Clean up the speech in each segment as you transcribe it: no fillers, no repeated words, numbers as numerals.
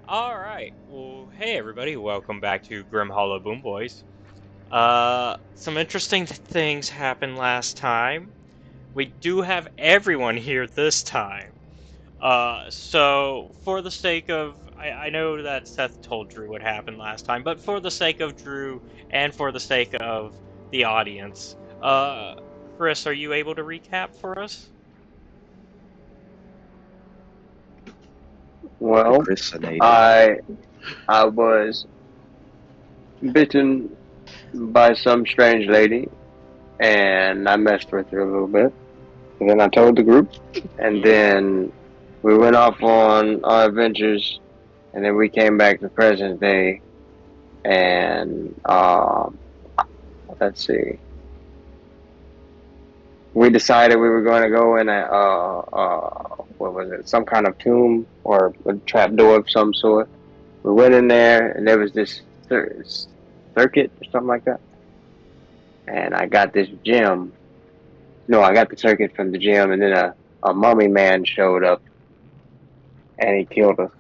Alright, well, hey everybody, welcome back to Grim Hollow Boom Boys. Some interesting things happened last time. We do have everyone here this time. So, for the sake of... I know that Seth told Drew what happened last time, but for the sake of Drew, and for the sake of the audience, Chris, are you able to recap for us? Well, I was bitten by some strange lady, and I messed with her a little bit. And then I told the group, and then we went off on our adventures, and then we came back to present day, and let's see, we decided we were going to go in a what was it, some kind of tomb or a trap door of some sort. We went in there, and there was this circuit or something like that. And I got this gem. No, I got the circuit from the gem, and then a mummy man showed up, and he killed us.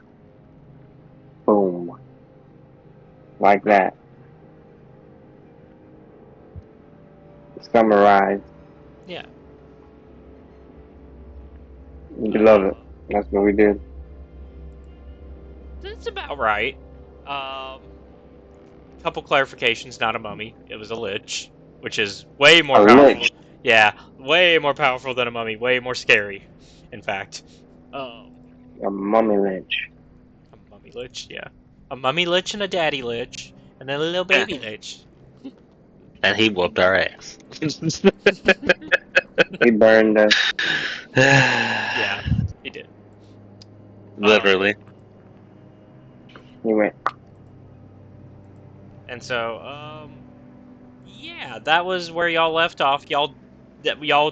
Boom. Like that. Summarized. Yeah. You love it. That's what we did. That's about right. Couple clarifications, not a mummy. It was a lich, which is way more A powerful. lich. Yeah, way more powerful than a mummy. Way more scary, in fact. Um, A mummy lich. a mummy lich, yeah. A mummy lich and a daddy lich, and then a little baby lich. And he whooped our ass. He burned us. Yeah, he did. Literally. He went. And so, yeah, that was where y'all left off. Y'all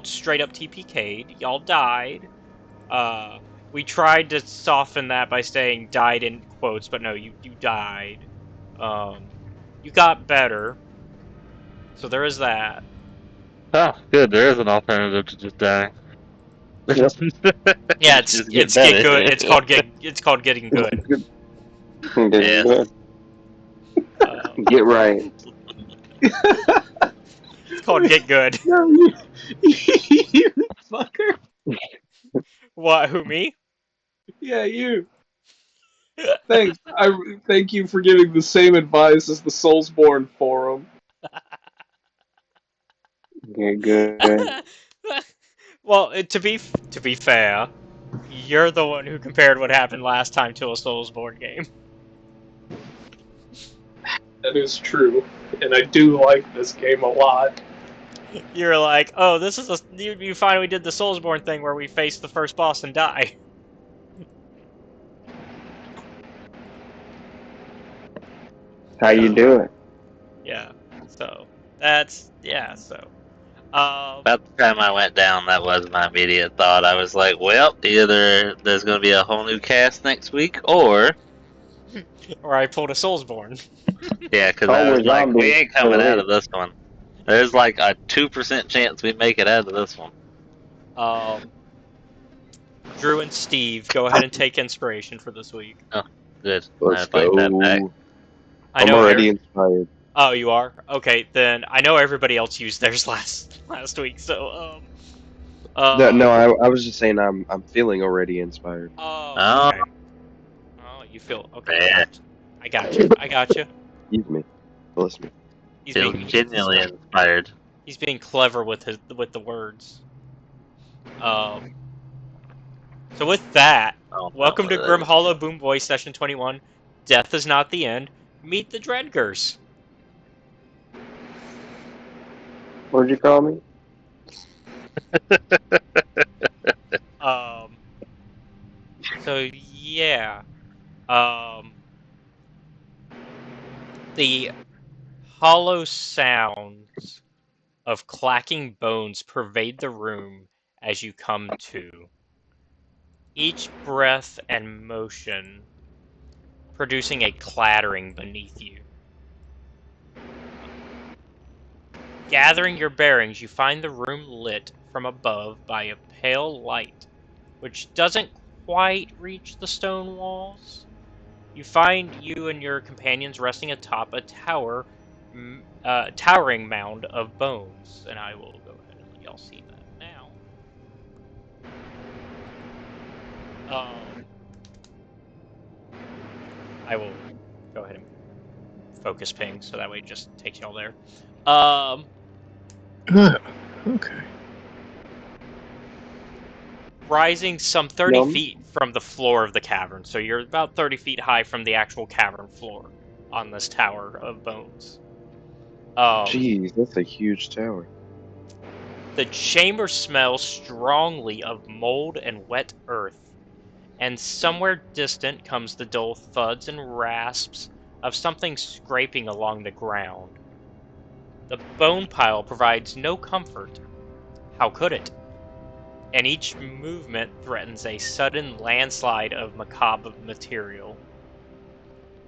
straight up TPK'd. Y'all died. We tried to soften that by saying died in quotes, but no, you died. You got better. So there is that. Oh, good. There is an alternative to just dying. Yeah, Just it's better. get good. It's called getting good. Yeah. Good. Um, Get right. it's called get good. No, you fucker. What? Who, me? Yeah, you. Thanks. Thank you for giving the same advice as the Soulsborne forum. Get good. Well, to be fair, you're the one who compared what happened last time to a Soulsborne game. That is true, and I do like this game a lot. You're like, oh, this is you finally did the Soulsborne thing where we face the first boss and die. How you do it? Yeah. So that's so. About the time I went down, that was my immediate thought. I was like, well, either there's going to be a whole new cast next week, or... Or I pulled a Soulsborne. Yeah, because Oh, I was we're like, we zombies. ain't coming out of this one. There's like a 2% chance we make it out of this one. Drew and Steve, go ahead and take inspiration for this week. Oh, good. Let's I'd like that back. go. I I'm know already inspired. Oh, you are? Okay, then I know everybody else used theirs last week, so No, I was just saying I'm feeling already inspired. Oh, okay. Oh, you feel okay. Yeah. I got you. I got you. Excuse me. Bless me. Feel genuinely inspired. He's being clever with the words. So with that, welcome to Grim Hollow Boom Boy Session 21. Death is not the end. Meet the Dredgers. What'd you call me? So yeah. The hollow sounds of clacking bones pervade the room as you come to. Each breath and motion producing a clattering beneath you. Gathering your bearings, you find the room lit from above by a pale light, which doesn't quite reach the stone walls, you find you and your companions resting atop a towering mound of bones, and I will go ahead and let y'all see that now. I will go ahead and focus ping, so that way it just takes y'all there. Okay. Rising some 30 feet from the floor of the cavern, so you're about 30 feet high from the actual cavern floor on this tower of bones. Jeez, that's a huge tower. The chamber smells strongly of mold and wet earth, and somewhere distant comes the dull thuds and rasps of something scraping along the ground. The bone pile provides no comfort. How could it? And each movement threatens a sudden landslide of macabre material.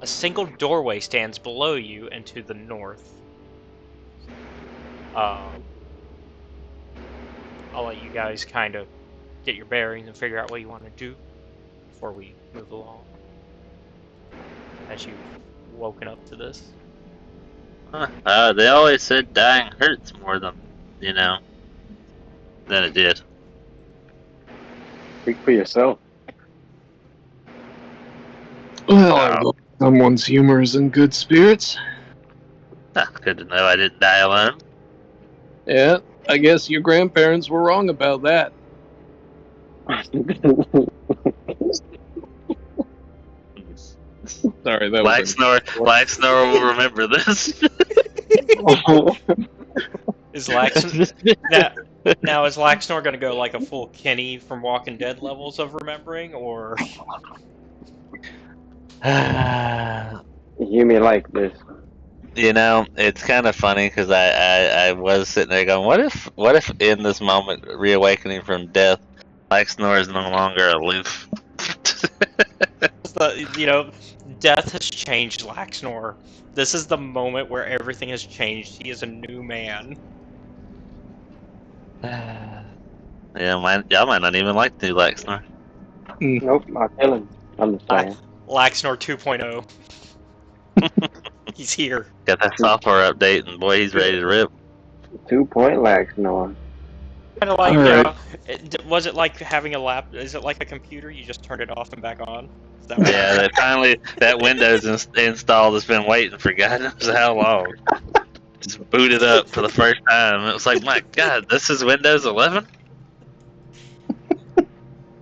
A single doorway stands below you and to the north. I'll let you guys kind of get your bearings and figure out what you want to do before we move along. As you've woken up to this. They always said dying hurts more than it did. Speak for yourself. Well, someone's humor is in good spirits. Good to know I didn't die alone. Yeah, I guess your grandparents were wrong about that. Sorry, that Black was Snore will remember this. Is now is Laxnor gonna go like a full Kenny from Walking Dead levels of remembering, or? You hear me like this. It's kind of funny because I was sitting there going, what if in this moment, reawakening from death, Black Snore is no longer aloof? Death has changed Laxnor. This is the moment where everything has changed. He is a new man. Yeah, y'all might not even like new Black Snore. Nope, not killing. I'm just saying. Laxnor 2.0. He's here. Got that software update, and boy, he's ready to rip. 2-point lax, Noah. Kind of like, Alright. was it like having a lap? Is it like a computer? You just turned it off and back on? Is that Yeah, that Windows install has been waiting for God knows how long. Just booted up for the first time. It was like, my God, this is Windows 11?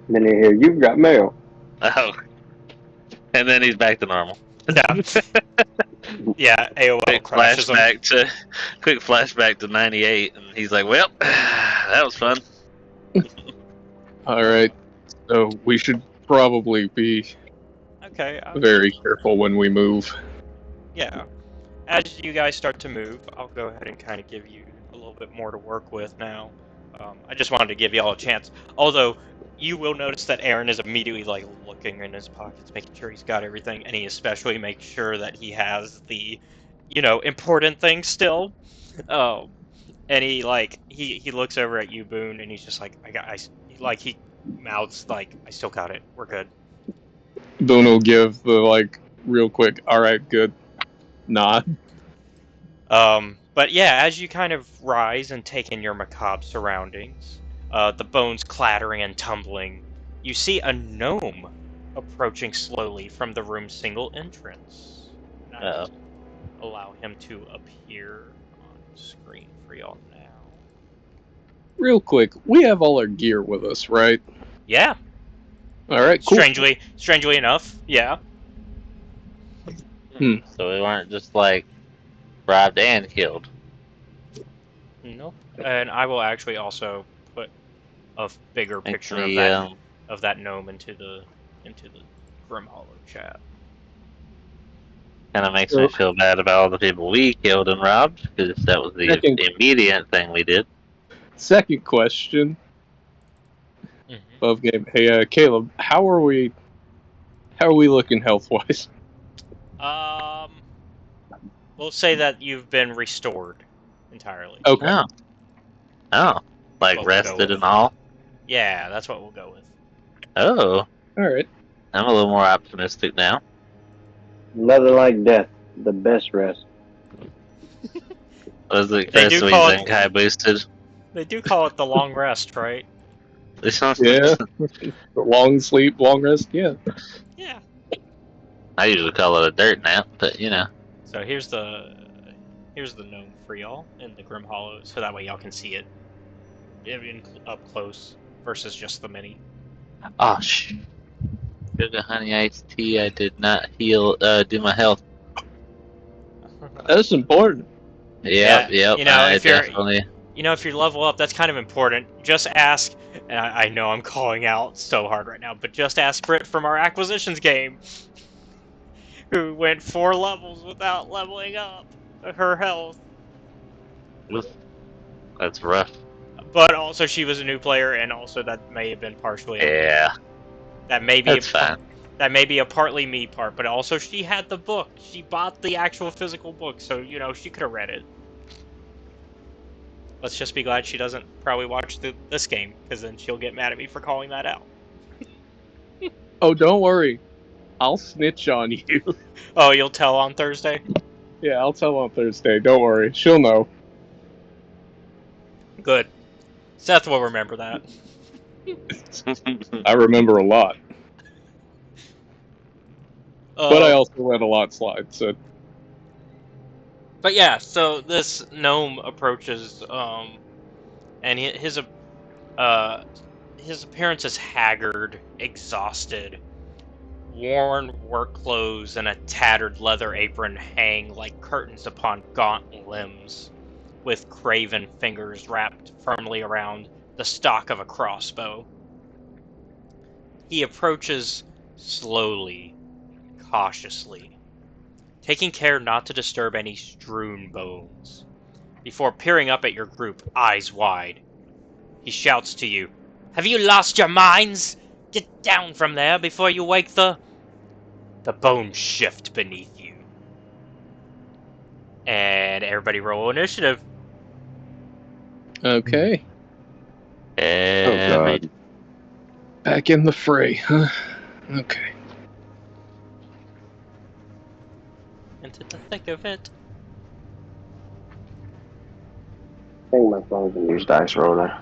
Then you hear, you've got mail. Oh. And then he's back to normal. Yeah. Yeah, AOL crashes him. Quick flashback to 98, and he's like, well, that was fun. Alright, so we should probably be very careful when we move. Yeah. As you guys start to move, I'll go ahead and kind of give you a little bit more to work with now. I just wanted to give you all a chance. Although, you will notice that Aaron is immediately like looking in his pockets, making sure he's got everything, and he especially makes sure that he has the, important things still. And he looks over at you, Boone, and he's just like, he mouths like, I still got it. We're good. Boone will give the real quick, alright, good nod. But yeah, as you kind of rise and take in your macabre surroundings, the bones clattering and tumbling, you see a gnome approaching slowly from the room's single entrance. And I will allow him to appear on screen for y'all now. Real quick, we have all our gear with us, right? Yeah. Alright, cool. Strangely enough, yeah. So we weren't just robbed and killed. Nope. And I will actually also put a bigger picture of that gnome into the Grim Hollow chat. Kind of makes me feel bad about all the people we killed and robbed, because that was the immediate thing we did. Second question. Above game. Hey, Caleb, how are we looking health-wise? We'll say that you've been restored entirely. Okay. Oh. Rested and all? Yeah, that's what we'll go with. Oh. Alright. I'm a little more optimistic now. Nothing like death. The best rest. Was it They Chris do call it. Zenkai boosted? They do call it the long rest, right? Yeah. Long sleep, long rest. Yeah. Yeah. I usually call it a dirt nap, but you know. So here's the gnome for y'all in the Grim Hollow, so that way y'all can see it up close versus just the mini. Oh sh. Sugar honey iced tea. I did not heal. Do my health. That's important. Yep. Yep. You know, I if you're definitely. if you level up, that's kind of important. Just ask, and I know I'm calling out so hard right now, but just ask Brit from our acquisitions game, who went 4 levels without leveling up her health. That's rough. But also, she was a new player, and also that may have been partially. Yeah. That may be That's fine. That may be a partly me part, but also she had the book. She bought the actual physical book, so she could have read it. Let's just be glad she doesn't probably watch this game, because then she'll get mad at me for calling that out. Oh, don't worry. I'll snitch on you. Oh, you'll tell on Thursday? Yeah, I'll tell on Thursday. Don't worry. She'll know. Good. Seth will remember that. I remember a lot. But I also let a lot slide, so. But yeah, so this gnome approaches, and his appearance is haggard, exhausted. Worn work clothes and a tattered leather apron hang like curtains upon gaunt limbs, with craven fingers wrapped firmly around the stock of a crossbow. He approaches slowly, cautiously, taking care not to disturb any strewn bones. Before peering up at your group, eyes wide, he shouts to you, "Have you lost your minds? Get down from there before you wake the bone shift beneath you." And everybody roll initiative. Okay. Oh god. Back in the fray, huh? Okay. Into the thick of it. I think my phone can use dice roller.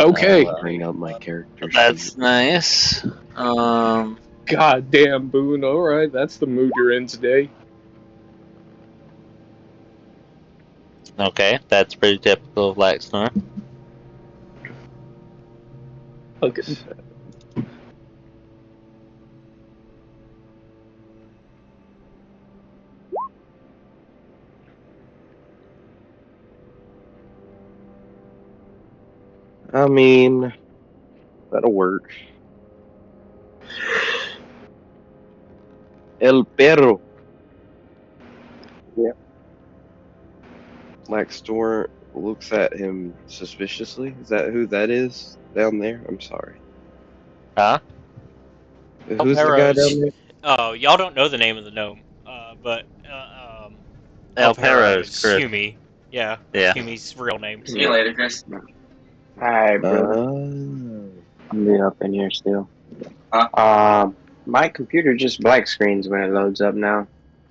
Okay. Bring up my character That's sheet. nice. Goddamn, Boone. Alright, that's the mood you're in today. Okay, that's pretty typical of Black Snore. Okay. I mean, that'll work. El perro. Yeah. Black Store looks at him suspiciously. Is that who that is down there? I'm sorry. Huh? Who's the guy down there? Oh, y'all don't know the name of the gnome, but El Elpera Perro's is Chris. Humi. Yeah, Yeah. Humi's real name. See you later, Chris. Alright, brother. Oh. I'm being up in here still. Huh? My computer just black screens when it loads up now.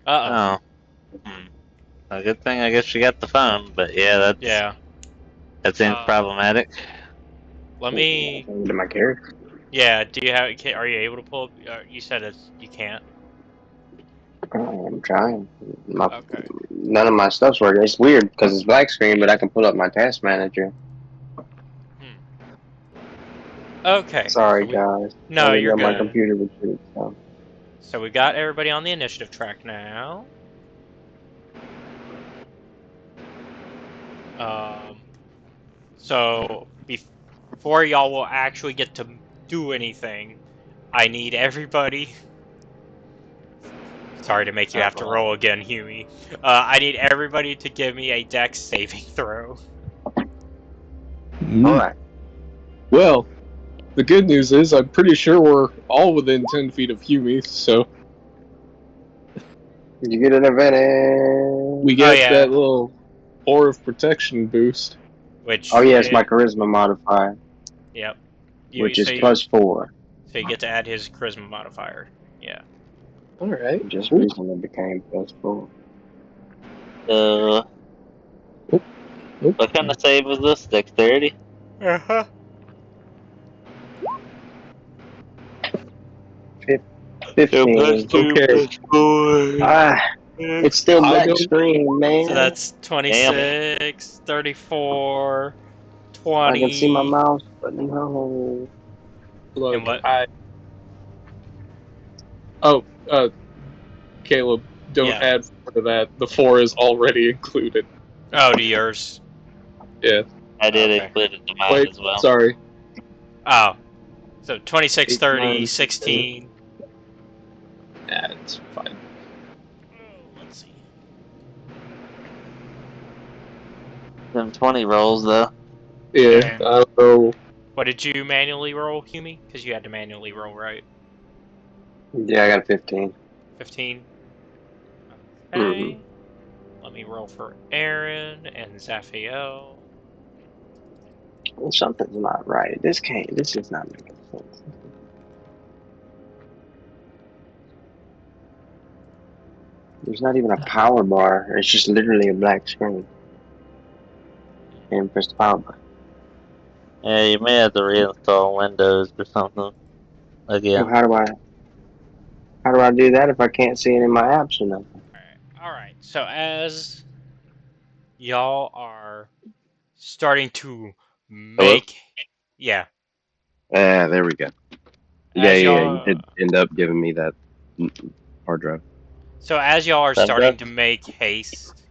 Uh-oh. Oh. A good thing I guess you got the phone, but yeah, Yeah. that seems problematic. Let me... Into my character. Yeah, do you have... Are you able to pull up... you said you can't. Oh, I'm trying. Okay. None of my stuff's working. It's weird because it's black screen, but I can pull up my task manager. Okay. Sorry, guys. No, you're My good. computer was weird, so. So we got everybody on the initiative track now. So before y'all will actually get to do anything, I need everybody... Sorry to make you have to roll again, Huey. I need everybody to give me a dex saving throw. Alright. Well, the good news is I'm pretty sure we're all within 10 feet of Humi, so Did you get an advantage? we get yeah. that little aura of protection boost. Which... Oh, yeah, it's my charisma modifier. Yep. Which is +4. So you get to add his charisma modifier. Yeah. Alright. Just recently became +4. Uh, Nope. what kind of save was this? Dexterity? Uh-huh. 15. Okay. 4. Ah, it's still I black don't. screen, man. So that's 26, 34, I can see my 20, mouse, but no. and Look, what? Oh, Caleb, don't Yeah. add 4 to that. The 4 is already included. Oh, to yours. Yeah. I did Okay. include it to mine Wait, as well. sorry. Oh. So 26, 8, 30, 9, 16. Nah, it's fine. Let's see. Them 20 rolls, though. Yeah, And I don't know. what did you manually roll, Humi? Because you had to manually roll, right? Yeah, I got a 15. 15. Mm-hmm. Okay. Let me roll for Aaron and Zaphael. Well, something's not right. This is not making sense. There's not even a power bar. It's just literally a black screen. And press the power button. Yeah, you may have to reinstall Windows or something Well, again. how do I do that if I can't see any of my apps or nothing? Alright. So as y'all are starting to Hello? make... Yeah. Ah, there we go. Yeah, As yeah, you y'all... did end up giving me that hard drive. So as y'all are Thumbs starting up? to make haste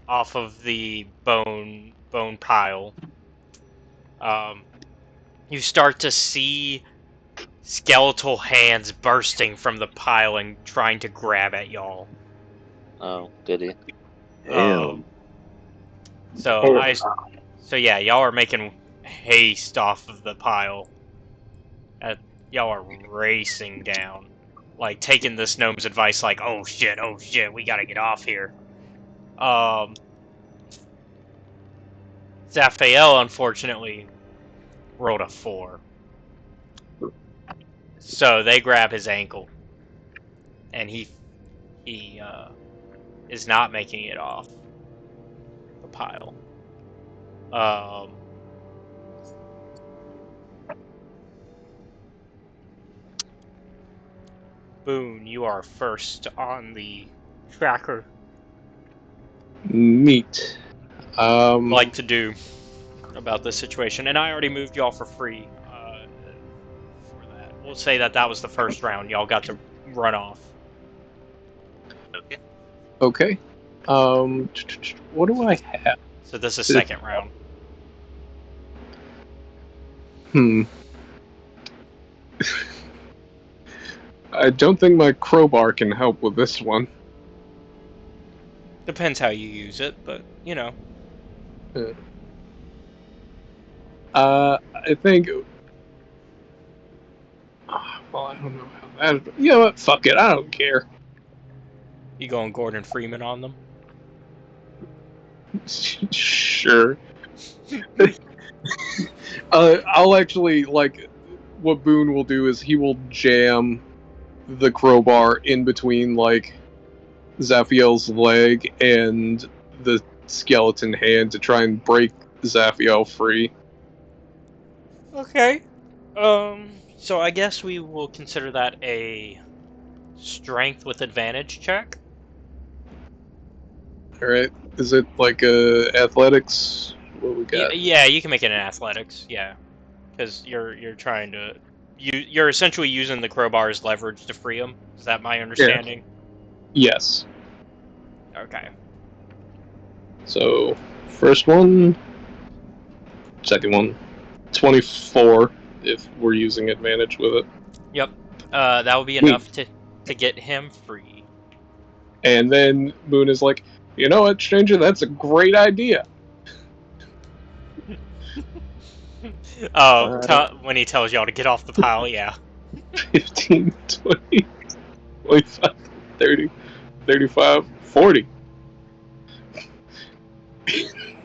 off of the bone pile, you start to see skeletal hands bursting from the pile and trying to grab at y'all. Oh, goody. Um, Damn. so Hey, yeah, y'all are making haste off of the pile. Y'all are racing down, like taking this gnome's advice, like, oh shit, we gotta get off here. Zaphael unfortunately rolled a 4. So they grab his ankle, and he is not making it off the pile. Boone, you are first on the tracker. Neat. Like to do about this situation, and I already moved y'all for free. For that, we'll say that was the first round. Y'all got to run off. Okay. Okay. What do I have? So this is second round. I don't think my crowbar can help with this one. Depends how you use it, but you know. I think. Well, I don't know how that. You know what? Fuck it. I don't care. You going Gordon Freeman on them? Sure. I'll actually like. What Boone will do is he will jam the crowbar in between like Zaphiel's leg and the skeleton hand to try and break Zaphiel free. Okay. So I guess we will consider that a strength with advantage check. Alright. Is it like athletics? What we got? Yeah, you can make it in athletics. Yeah, because you're trying to you're essentially using the crowbar as leverage to free him. Is that my understanding? Yes. Okay. So, first one, second one, 24 if we're using advantage with it. Yep. That will be Neat. enough to get him free. And then Boone is like, you know what, stranger, that's a great idea. When he tells y'all to get off the pile, yeah. 15, 20, 25, 30, 35, 40.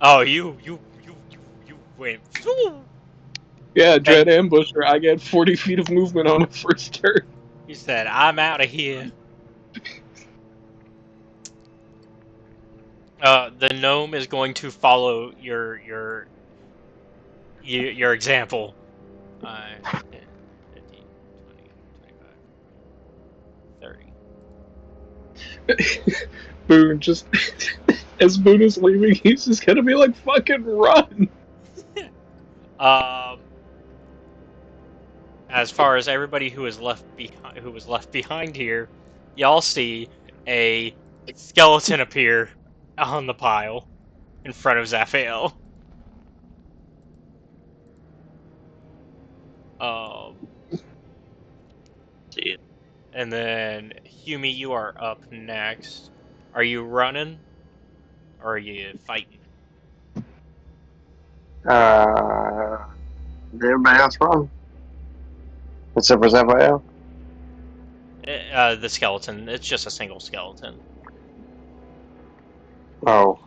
Oh, you went. Yeah, Dread Ambusher. I get 40 feet of movement on my first turn. He said, "I'm out of here." The gnome is going to follow your example. 5, 10, 15, 20, 25, 30. Boone just as Boone is leaving, he's just gonna be like, "Fucking run!" As far as everybody who was left behind here, y'all see a skeleton appear on the pile in front of Zaphael. See, And then Humi, you are up next. Are you running or are you fighting? Did everybody else run? Except for Raphael? The skeleton. It's just a single skeleton. Oh,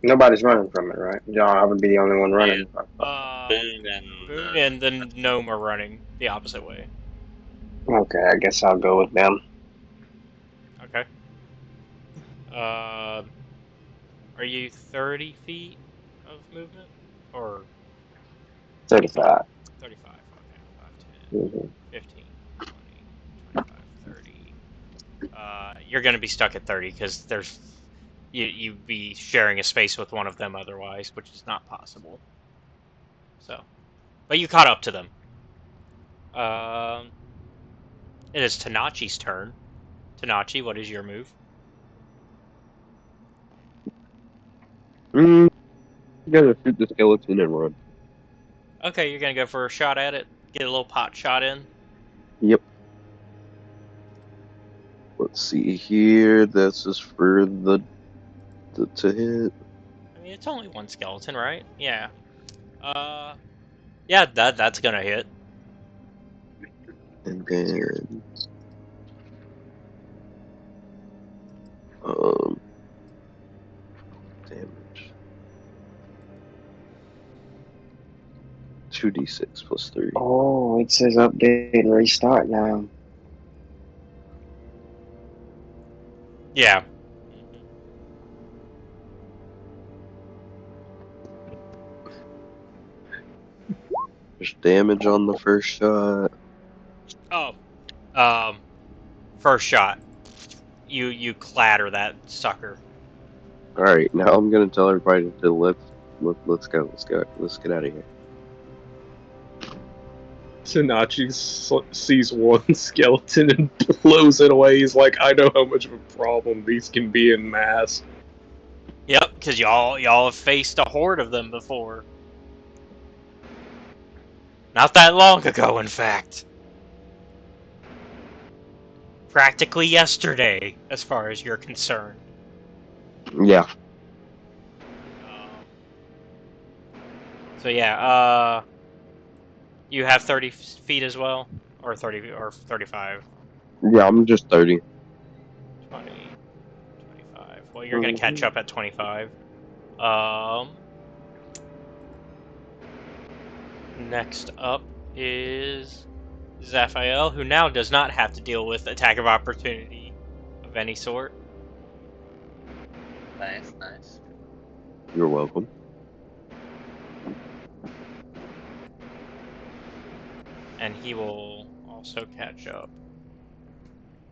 nobody's running from it, right? John, I would be the only one running. Boone and Boone and the gnome are running the opposite way. Okay, I guess I'll go with them. Okay. Are you 30 feet of movement? Or 35. 35? Okay. 5, 10, Mm-hmm. 15, 20, 25, 30. You're going to be stuck at 30 because you'd be sharing a space with one of them otherwise, which is not possible. So, but you caught up to them. It is Tanachi's turn. Tanachi, what is your move? You gotta shoot the skeleton and run. Okay, you're gonna go for a shot at it. Get a little pot shot in. Yep. Let's see here. This is for the to hit. I mean, it's only one skeleton, right? Yeah. Yeah, that's gonna hit. And then um damage. 2d6 plus 3. Oh, it says update and restart now. Yeah. There's damage on the first shot. Oh. First shot. You clatter that sucker. Alright, now I'm gonna tell everybody to let's go, let's get out of here. Tanachi sees one skeleton and blows it away. He's like, "I know how much of a problem these can be in mass." Yep, because y'all have faced a horde of them before. Not that long ago, in fact. Practically yesterday, as far as you're concerned. Yeah. So yeah, you have 30 feet as well, or 30 or 35. Yeah, I'm just 30. 20, 25. Well, you're gonna catch up at 25. Next up is Zaphael, who now does not have to deal with attack of opportunity of any sort. nice, nice. You're welcome. And he will also catch up.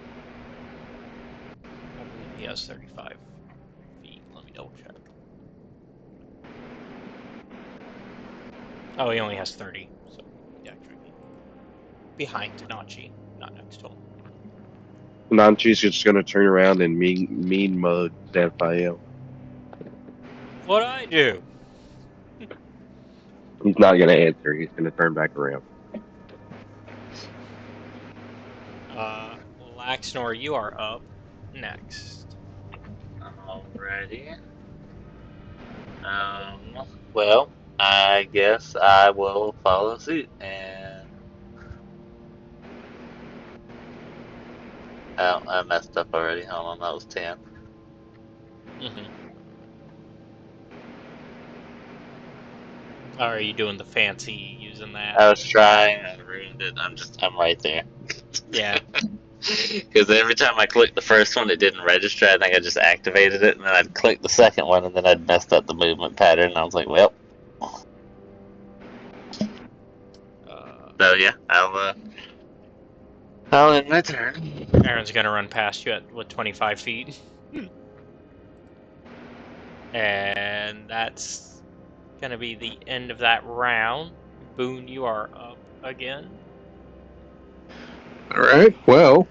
I believe he has 35 feet. Let me double check. Oh, he only has 30, so yeah, actually behind Tanachi, not next to him. Nanchi's just gonna turn around and mean mug Zaphael. What I do? He's not gonna answer. He's gonna turn back around. Laxnor, you are up next. Alrighty. Well, I guess I will follow suit and oh, I messed up already. Hold on, that was 10. Mm-hmm. Or are you doing the fancy using that? I was trying. I ruined it. I'm right there. Yeah. Because every time I clicked the first one, it didn't register. I think I just activated it, and then I'd click the second one, and then I'd messed up the movement pattern. And I was like, well. So yeah, I'll end my turn. Aaron's gonna run past you at 25 feet, and that's gonna be the end of that round. Boone, you are up again. All right. Well,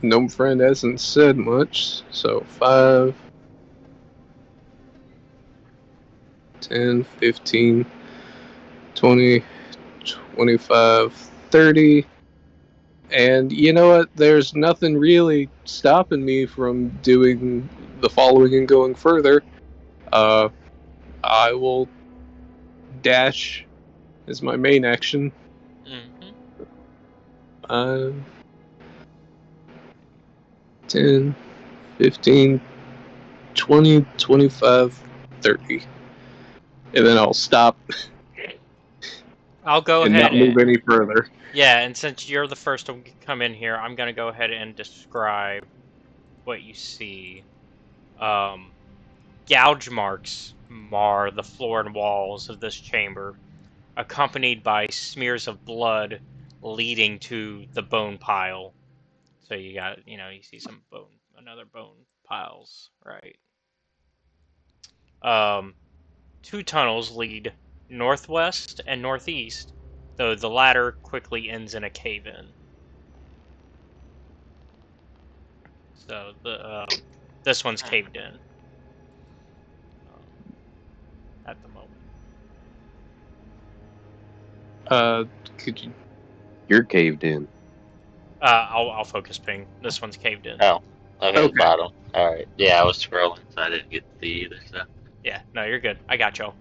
gnome friend hasn't said much, so 5, 10, 15, 20, 25, 30. And you know what? There's nothing really stopping me from doing the following and going further. I will dash as my main action. Mm-hmm. 5, 10, 15, 20, 25, 30. And then I'll stop I'll go and ahead not move and any further. yeah, and since you're the first to come in here, I'm gonna go ahead and describe what you see. Gouge marks mar the floor and walls of this chamber, accompanied by smears of blood leading to the bone pile. So you got, you see some another bone piles, right? Um, Two tunnels lead northwest and northeast, though the latter quickly ends in a cave-in. So this one's caved in at the moment. Could you? You're caved in. I'll focus ping. This one's caved in. Oh, okay, Okay. bottom. Alright. Yeah, I was scrolling, so I didn't get to see either, so. Yeah, no, you're good. I got y'all.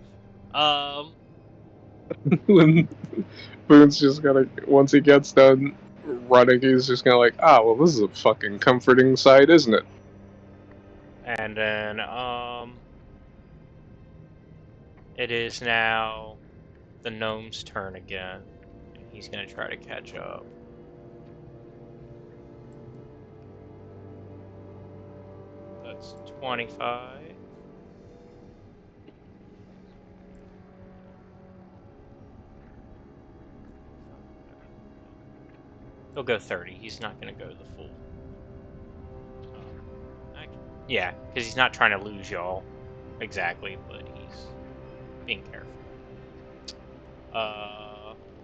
When Boone's just gonna, once he gets done running, he's just gonna like, well, this is a fucking comforting sight, isn't it? And then it is now the gnome's turn again, and he's gonna try to catch up. That's 25. He'll go 30. He's not going to go the full. Yeah, because he's not trying to lose y'all exactly, but he's being careful.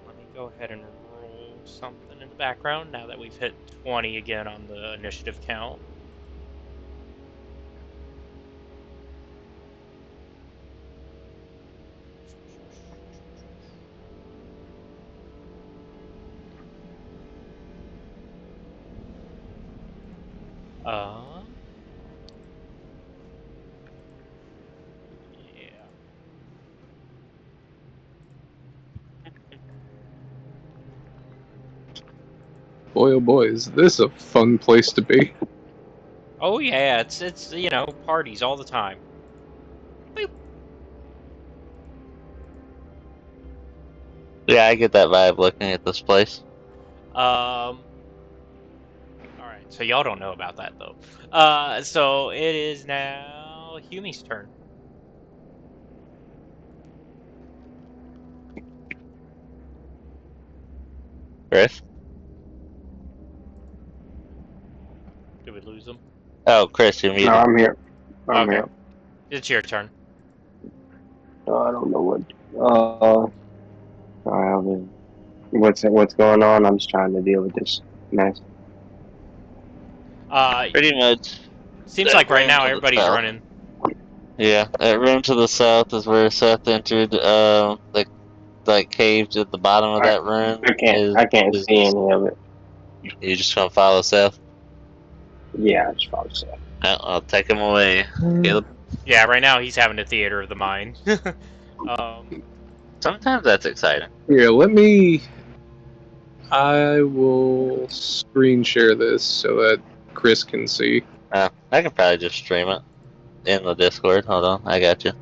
Let me go ahead and roll something in the background now that we've hit 20 again on the initiative count. Yeah. Boy, oh boy, is this a fun place to be. Oh yeah, it's parties all the time. Boop. Yeah, I get that vibe looking at this place. All right, so y'all don't know about that though. So it is now Humi's turn. Chris? Did we lose him? Oh, Chris, you're muted. No, I'm here. I'm Okay. here. It's your turn. I don't know what. What's going on? I'm just trying to deal with this mess. Pretty much. Seems that like right room now to the everybody's south. running. Yeah, that room to the south is where Seth entered. The cave at the bottom of that room I can't is. see any of it. You just gonna follow Seth? Yeah, I just probably said. I'll take him away. Caleb. Yeah, right now he's having a theater of the mind. Sometimes that's exciting. Here, I will screen share this so that Chris can see. I can probably just stream it. in the Discord. Hold on, I got you.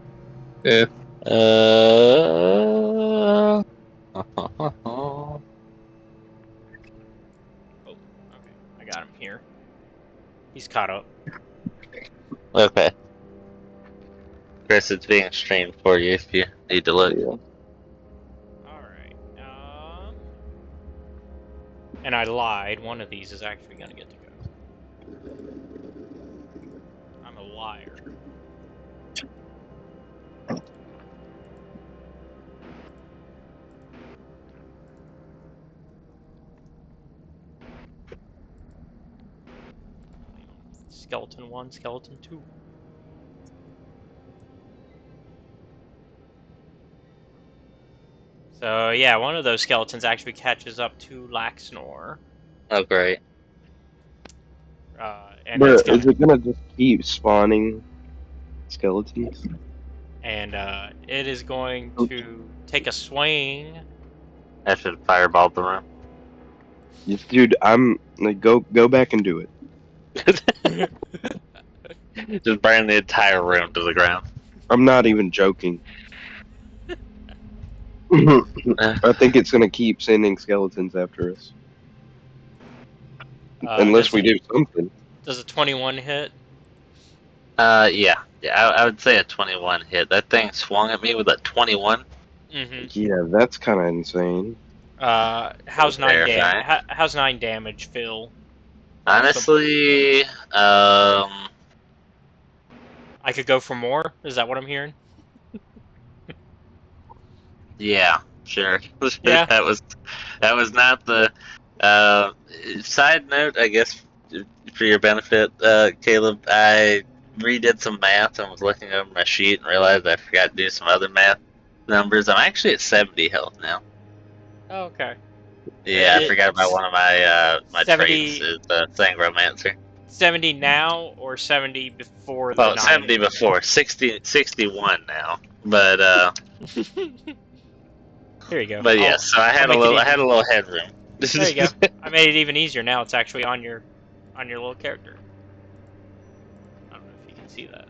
Yeah. Oh, okay. I got him here. He's caught up. Okay. Chris, it's being streamed for you if you need to look. Yeah. Alright. And I lied. One of these is actually going to get to go. I'm a liar. Skeleton 1, Skeleton 2. So, yeah, one of those skeletons actually catches up to Laxnor. Oh, great. And But it's is gonna, it gonna just keep spawning skeletons? and it is going to take a swing. I should fireball the room. Dude, I'm like, go back and do it. Just burn the entire room to the ground. I'm not even joking. I think it's gonna keep sending skeletons after us, unless we do something. Does a 21 hit? Yeah. I would say a 21 hit. That thing swung at me with a 21. Mm-hmm. Yeah, that's kind of insane. How's 9 Terrifying. damage? How's 9 damage, Phil? Honestly, I could go for more. Is that what I'm hearing? yeah, sure. Yeah. that was not the side note, I guess, for your benefit, Caleb. I redid some math and was looking over my sheet and realized I forgot to do some other math numbers. I'm actually at 70 health now. Oh, okay. Yeah, I forgot about one of my my 70 traits is Sangromancer. 70 now or 70 before the Well, 9? 70 before, 61 now. But Here you go. but yeah, so I had a little headroom. There you go. I made it even easier now. It's actually on your little character. I don't know if you can see that.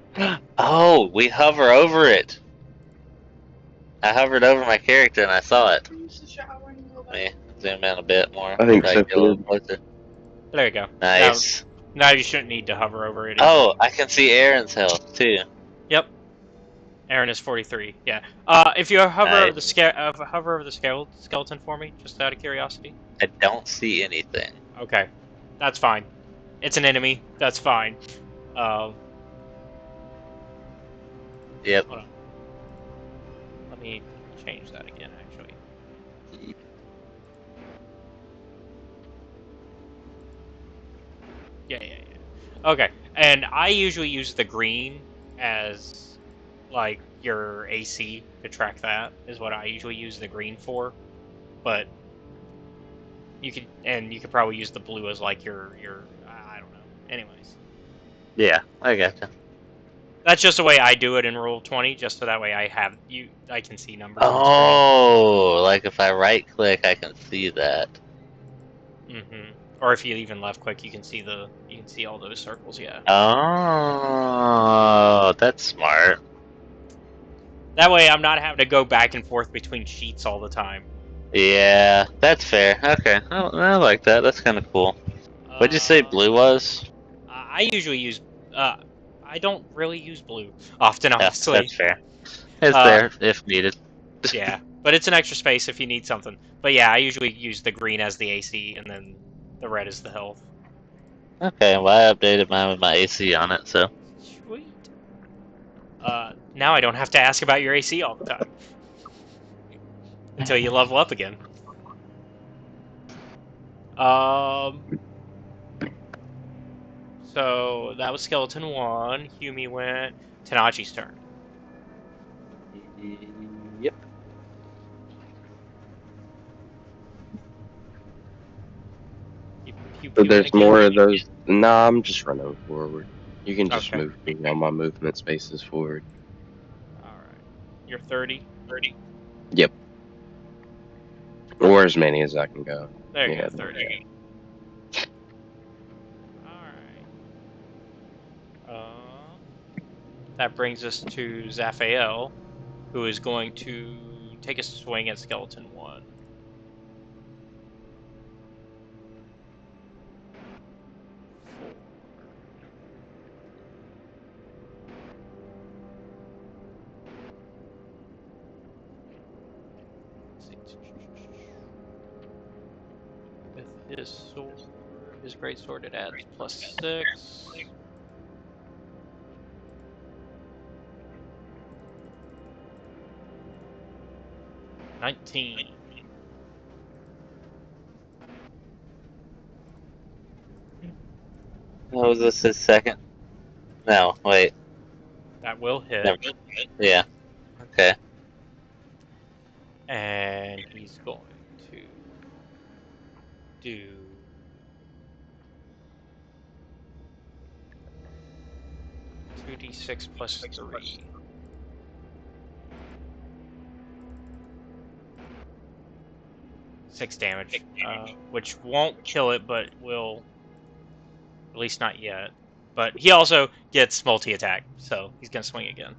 Oh, we hover over it. I hovered over my character and I saw it. Let me zoom in a bit more. I think Try so. to get a little closer. There you go. Nice. Now you shouldn't need to hover over it. Oh, I can see Aaron's health too. Yep. Aaron is 43. Yeah. If you hover over the skeleton for me, just out of curiosity. I don't see anything. Okay, that's fine. It's an enemy. That's fine. Yep. Hold on. Let me change that again, actually. Yeah. Okay, and I usually use the green as, like, your AC to track that, is what I usually use the green for. But you could probably use the blue as, like, your I don't know. Anyways. Yeah, I gotcha. That's just the way I do it in Roll20, just so that way I can see numbers on screen. Oh, like if I right click, I can see that. Mm-hmm. Or if you even left click, you can see all those circles. Yeah. Oh, that's smart. That way, I'm not having to go back and forth between sheets all the time. Yeah, that's fair. Okay, I like that. That's kind of cool. What'd you say blue was? I usually use. I don't really use blue often, honestly. Yeah, that's fair. It's there if needed. Yeah, but it's an extra space if you need something. But yeah, I usually use the green as the AC, and then the red is the health. Okay, well I updated mine with my AC on it, so. Sweet. Now I don't have to ask about your AC all the time. Until you level up again. So that was Skeleton 1. Humi went. Tanachi's turn. Yep. So there's more of those. Nah, I'm just running forward. You can just Okay. move me on my movement spaces forward. Alright. You're 30? 30. Yep. Or as many as I can go. There you Yeah, go, 30. Alright. That brings us to Zaphael, who is going to take a swing at Skeleton 1. With his sword, his great sword, it adds +6. 19. What was this? His second? No, wait. That will hit. Never. Yeah. Okay. And he's going to do 2d6 plus 3. 6 damage, which won't kill it, but will, at least not yet. But he also gets multi-attack, so he's gonna swing again.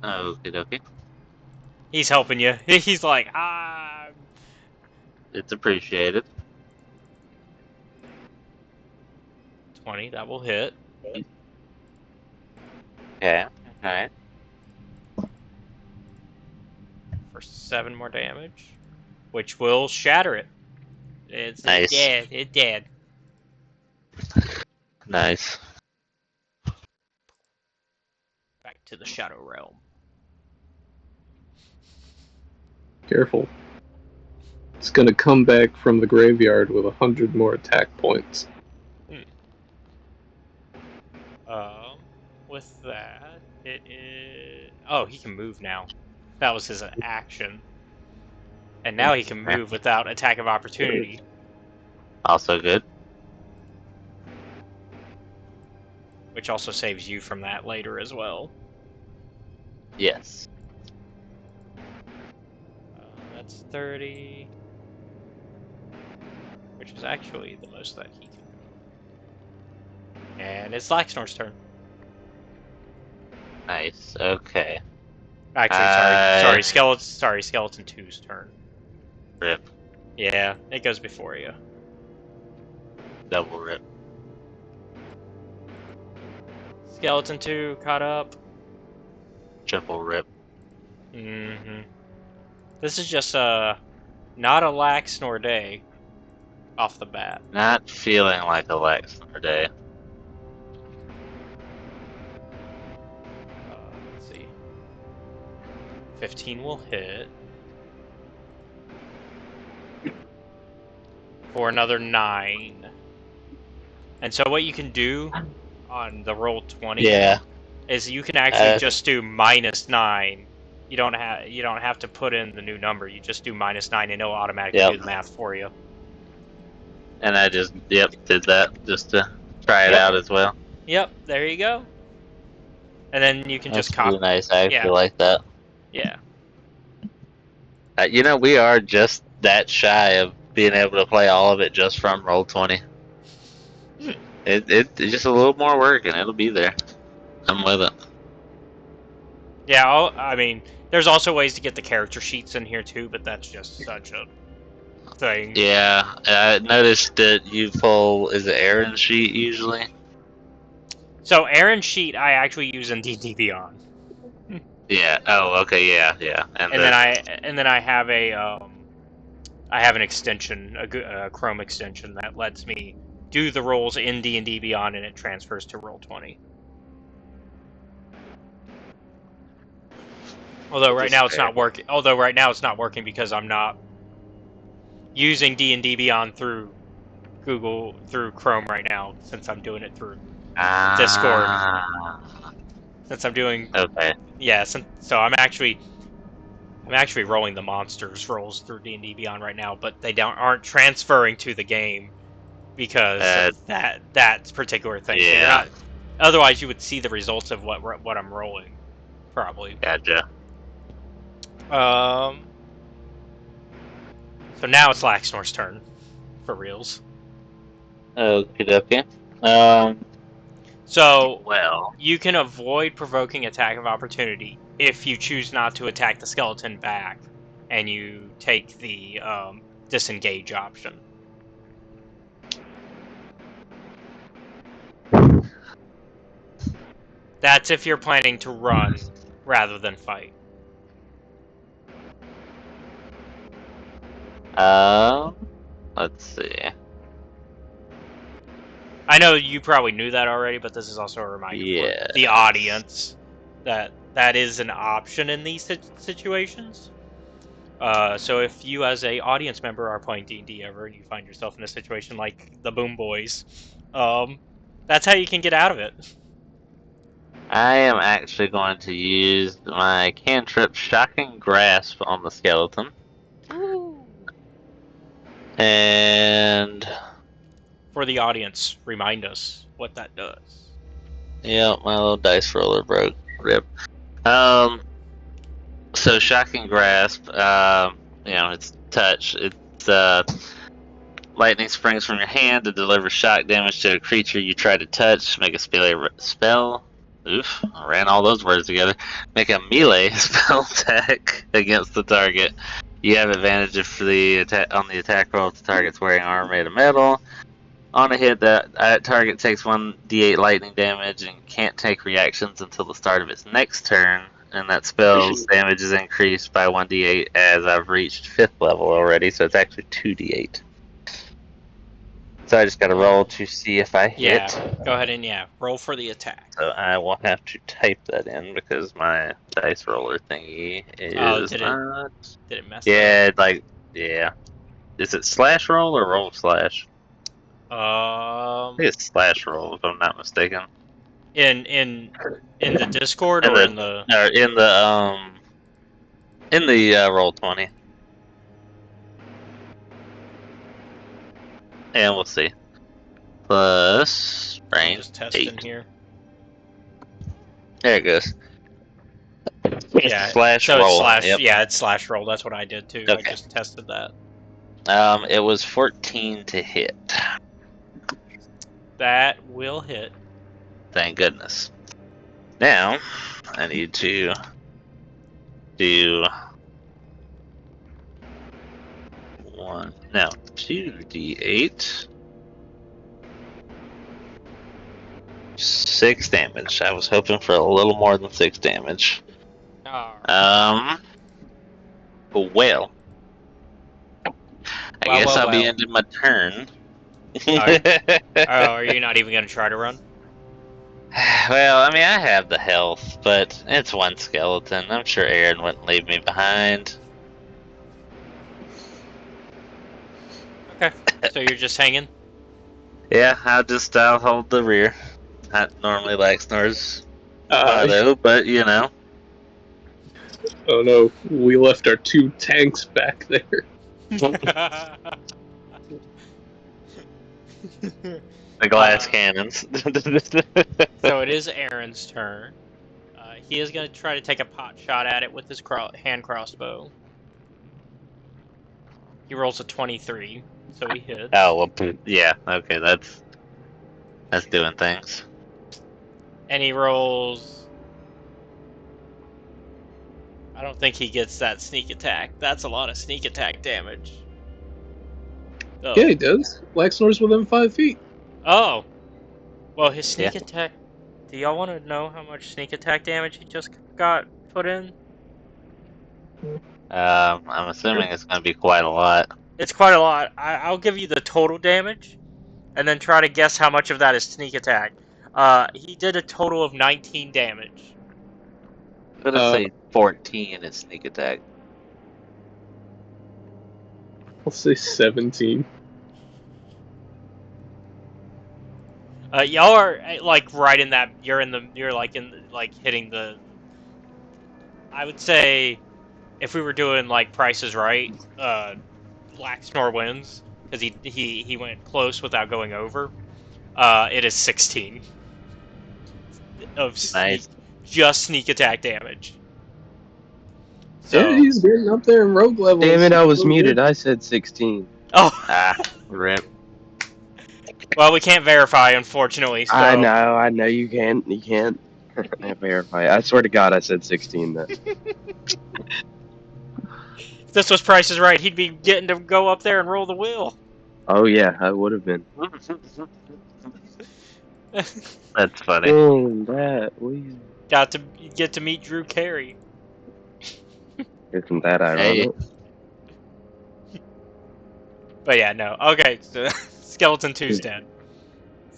Okie dokie. He's helping you. He's like, ah. It's appreciated. 20, that will hit. Okay. Alright. For 7 more damage, which will shatter it. It's Nice. dead. It's dead. Nice. Back to the Shadow Realm. Careful. It's gonna come back from the graveyard with 100 more attack points. With that, it is... Oh, he can move now. That was his action. And now he can move without attack of opportunity. Also good. Which also saves you from that later as well. Yes. That's 30. Which is actually the most that he can move. And it's Laxnor's turn. Nice. Okay. Actually, Skeleton 2's turn. Rip. Yeah, it goes before you. Double rip. Skeleton 2 caught up. Triple rip. Mm-hmm. This is just not a Laxnor day off the bat. Not feeling like a Laxnor day. Let's see. 15 will hit. For another 9. And so what you can do on the roll 20 Yeah. is you can actually just do -9. You don't have to put in the new number. You just do -9 and it'll automatically do the math for you. And I just did that just to try it out as well. Yep, there you go. And then you can That's just copy. really nice. I actually like that. Yeah. You know, we are just that shy of being able to play all of it just from Roll20. It's just a little more work and it'll be there. I'm with it. Yeah, I mean, there's also ways to get the character sheets in here too, but that's just such a thing. Yeah, I noticed that you pull, is it Aaron's sheet usually? So Aaron's sheet I actually use in D&D Beyond. Yeah. Oh, okay. Yeah. And then I have an extension, a Chrome extension that lets me do the rolls in D&D Beyond, and it transfers to Roll20. Although right now it's not working. Although right now it's not working because I'm not using D&D Beyond through Chrome right now, since I'm doing it through Discord. Since I'm doing so I'm actually rolling the monsters rolls through D&D Beyond right now, but they aren't transferring to the game because of that particular thing. Yeah. Otherwise, you would see the results of what I'm rolling, probably. Gotcha. So now it's Laxnor's turn, for reals. Okie dokie. So Well, you can avoid provoking attack of opportunity if you choose not to attack the skeleton back, and you take the disengage option. That's if you're planning to run rather than fight. let's see. I know you probably knew that already, but this is also a reminder for the Yes. audience that that is an option in these situations. So if you, as a audience member, are playing D&D ever and you find yourself in a situation like the Boom Boys, that's how you can get out of it. I am actually going to use my cantrip Shocking Grasp on the skeleton. Ooh. And For the audience, remind us what that does. yeah, my little dice roller broke. Rip. So Shocking Grasp, it's touch. It's lightning springs from your hand to deliver shock damage to a creature you try to touch. Make a spell. Oof, I ran all those words together. Make a melee spell attack against the target. You have advantage if on the attack roll if the target's wearing armor made of metal. On a hit, that target takes 1d8 lightning damage and can't take reactions until the start of its next turn. And that spell's damage is increased by 1d8 as I've reached 5th level already, so it's actually 2d8. So I just gotta roll to see if I hit. Yeah, go ahead and roll for the attack. So I will have to type that in because my dice roller thingy is not. Did it mess Yeah, yeah. Is it slash roll or roll slash? I think it's slash roll if I'm not mistaken. In the Discord In or the in the Roll20. And we'll see. Plus brain just test 8. in here. There it goes. Yeah, slash so roll. It's slash. Yep. Yeah, it's slash roll. That's what I did too. Okay. I just tested that. It was 14 to hit. That will hit. Thank goodness. Now, I need to do 2d8. 6 damage. I was hoping for a little more than 6 damage. Right. Well. I guess I'll be ending my turn. Are you not even going to try to run? Well, I mean, I have the health, but it's one skeleton. I'm sure Aaron wouldn't leave me behind. Okay, so you're just hanging? Yeah, I'll hold the rear. Not normally like Snor's though, but you know. Oh no, we left our 2 tanks back there. The glass cannons. So it is Aaron's turn. He is going to try to take a pot shot at it with his hand crossbow. He rolls a 23, so he hits. Oh, well, yeah, okay, that's doing things. And he rolls... I don't think he gets that sneak attack. That's a lot of sneak attack damage. Oh. Yeah, he does. Laxnor's within 5 feet. Oh. Well, his sneak attack... Do y'all want to know how much sneak attack damage he just got put in? I'm assuming it's going to be quite a lot. It's quite a lot. I'll give you the total damage, and then try to guess how much of that is sneak attack. He did a total of 19 damage. I'm going to say 14 is sneak attack. I'll say 17. Y'all are like right in that. You're hitting the. I would say, if we were doing like Price is Right, Black Snore wins because he went close without going over. It is 16 of just sneak attack damage. So, yeah, he's getting up there in rogue levels. Damn it, I was muted. I said 16. Oh. Rip. Well, we can't verify, unfortunately. So I know you can't verify. I swear to God, I said 16 then. if this was Price is Right, he'd be getting to go up there and roll the wheel. Oh yeah, I would have been. That's funny. Dang, that we Got to get to meet Drew Carey. isn't that Hey, ironic? But yeah, no. Okay, so Skeleton 2's dead.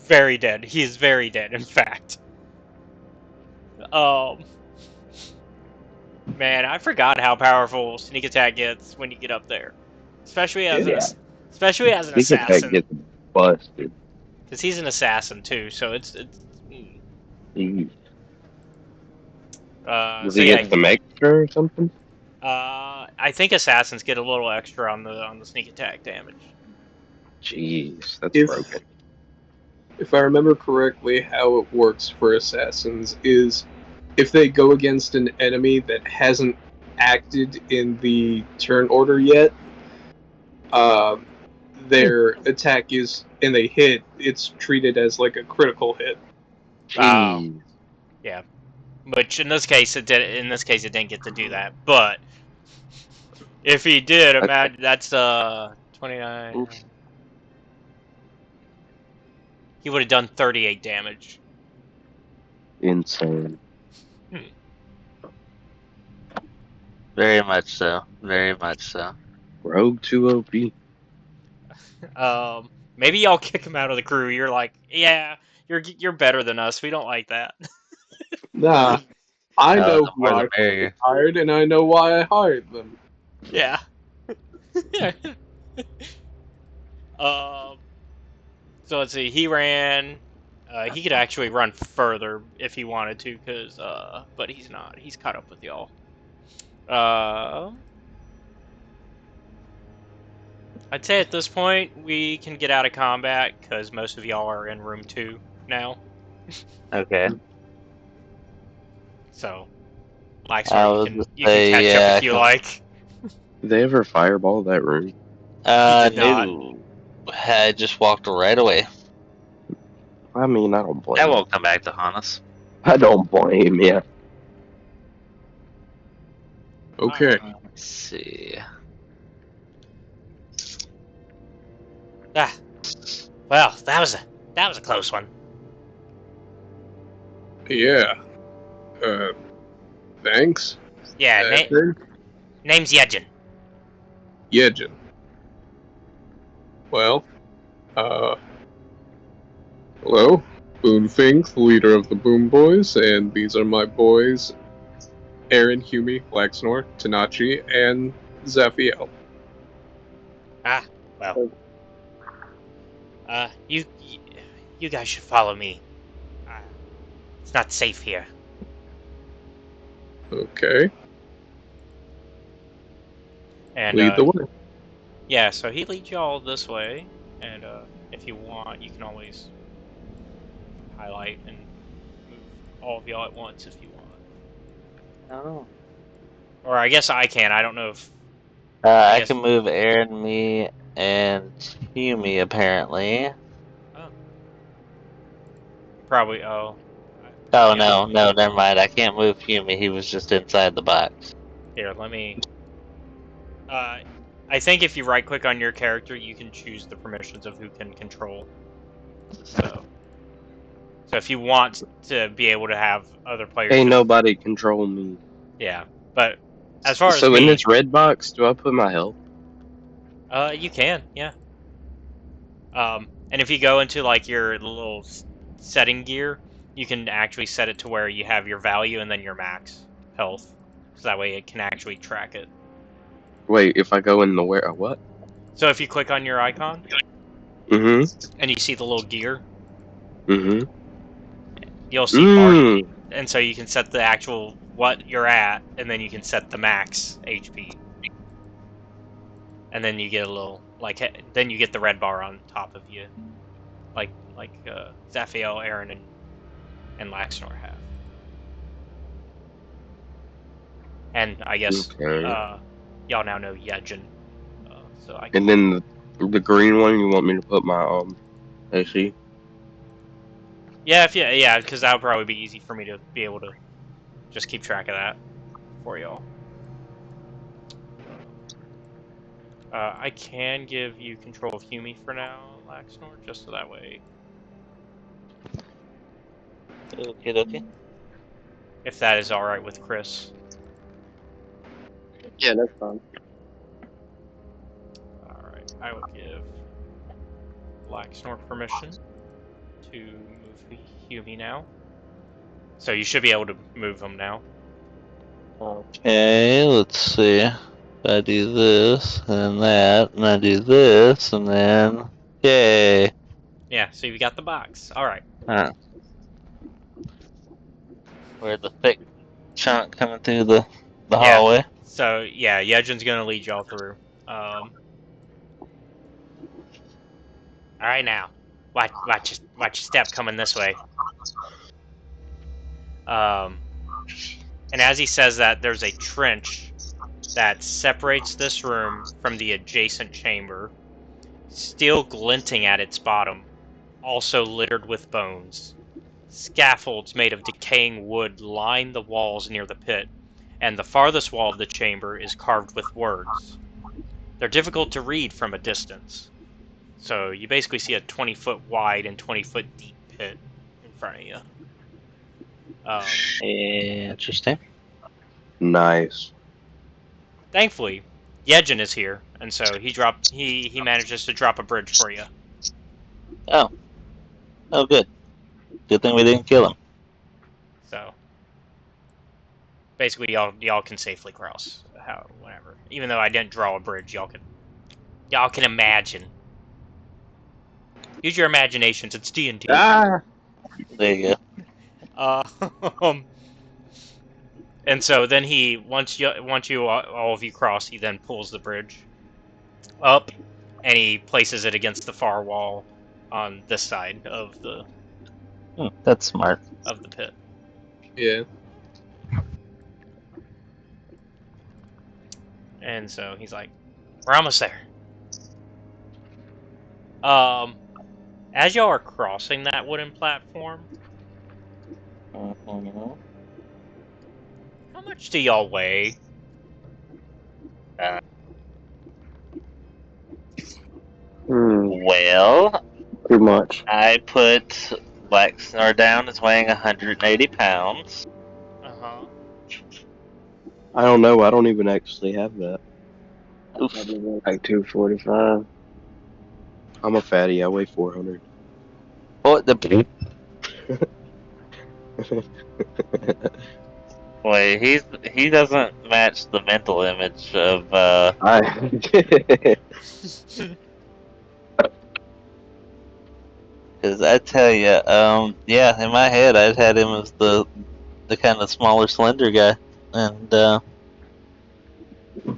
Very dead. He is very dead, in fact. Man, I forgot how powerful sneak attack gets when you get up there, especially as Yeah. especially as an Sneak attack assassin, gets busted. because he's an assassin too. So it's Jeez. Does so he yeah. get some extra or something? I think assassins get a little extra on the sneak attack damage. Jeez, that's If broken. if I remember correctly, how it works for assassins is if they go against an enemy that hasn't acted in the turn order yet, their attack is, and they hit, it's treated as like a critical hit. Oh, Jeez. yeah. Which in this case it did. In this case, it didn't get to do that. But if he did, imagine that's 29. Oof. He would have done 38 damage. Insane. very much so. Very much so. Rogue 2 OP. Maybe y'all kick him out of the crew. You're like, yeah, you're better than us. We don't like that. Nah, I know The who more I the merrier. hired, and I know why I hired them. Yeah. um. So let's see. He ran. He could actually run further if he wanted to, but he's not. He's caught up with y'all. I'd say at this point we can get out of combat because most of y'all are in room 2 now. Okay. So, I Laxar, was you can catch up if you like. Did they ever fireball that room? He did not. No. I just walked right away. I mean, I don't blame I him. won't come back to haunt us. I don't blame you. Okay. Let's see. Ah, well, that was a close one. Yeah. Thanks. Yeah, Edgar? name's Yejin. Yejin. Well, hello. Boonfink, the leader of the Boom Boys, and these are my boys, Aaron, Humi, Laxnor, Tanachi, and Zaphiel. Ah, well. You guys should follow me. It's not safe here. Okay. And Lead the way. yeah, so he leads y'all this way, and if you want, you can always highlight and move all of y'all at once if you want. Oh. Or I guess I can. I don't know if I guess- can move Aaron, me, and Humi apparently. probably. Oh. Oh Yeah. no, never mind. I can't move Humi. He was just inside the box. Here, let me. I think if you right-click on your character, you can choose the permissions of who can control. So if you want to be able to have other players, Ain't nobody control me. yeah. But as far as So me, in this red box, do I put my health? you can, yeah. And if you go into like your little setting gear, you can actually set it to where you have your value and then your max health, so that way it can actually track it. Wait, if I go in the where? What? So if you click on your icon Mm-hmm. and you see the little gear, Mm-hmm. you'll see mark, and so you can set the actual what you're at, and then you can set the max HP, and then you get a little then you get the red bar on top of you, like Zaphiel, Aaron, and Laxnor have. And I guess Okay. y'all now know Yejin. So I And then the green one, you want me to put my I see. Yeah, yeah, because that would probably be easy for me to be able to just keep track of that for y'all. I can give you control of Humi for now, Laxnor, just so that way, Okay, dokie. if that is alright with Chris. Yeah, that's fine. Alright, I will give Laxnor permission to move Humi now. So you should be able to move him now. Okay, let's see. I do this, and that, and I do this, and then... Yay! Yeah, so you got the box. Alright. Huh. Where's the thick chunk coming through the Yeah. hallway? So, yeah, Yejin's gonna lead y'all through. Alright now. Watch your step coming this way. And as he says that, there's a trench that separates this room from the adjacent chamber, still glinting at its bottom, also littered with bones. Scaffolds made of decaying wood line the walls near the pit, and the farthest wall of the chamber is carved with words. They're difficult to read from a distance. So you basically see a 20-foot wide and 20-foot deep pit in front of you. Interesting. Nice. Thankfully, Yejin is here, and so he manages to drop a bridge for you. Oh. Oh, good. Good thing we didn't kill him. So basically, y'all can safely cross. Whatever. Even though I didn't draw a bridge, y'all can imagine. Use your imaginations. It's D&D. Ah, There you go. And so then once you all of you cross, he then pulls the bridge up, and he places it against the far wall on this side of the That's smart. pit. Yeah. And so he's like, "We're almost there." As y'all are crossing that wooden platform, Mm-hmm. how much do y'all weigh? Well, too much. I put Black Snore down as weighing 180 pounds. Uh-huh. I don't know. I don't even actually have that. Oof. Like 245. I'm a fatty. I weigh 400. Oh, Wait, he doesn't match the mental image of I. because I tell you, yeah, in my head I'd had him as the kind of smaller, slender guy, and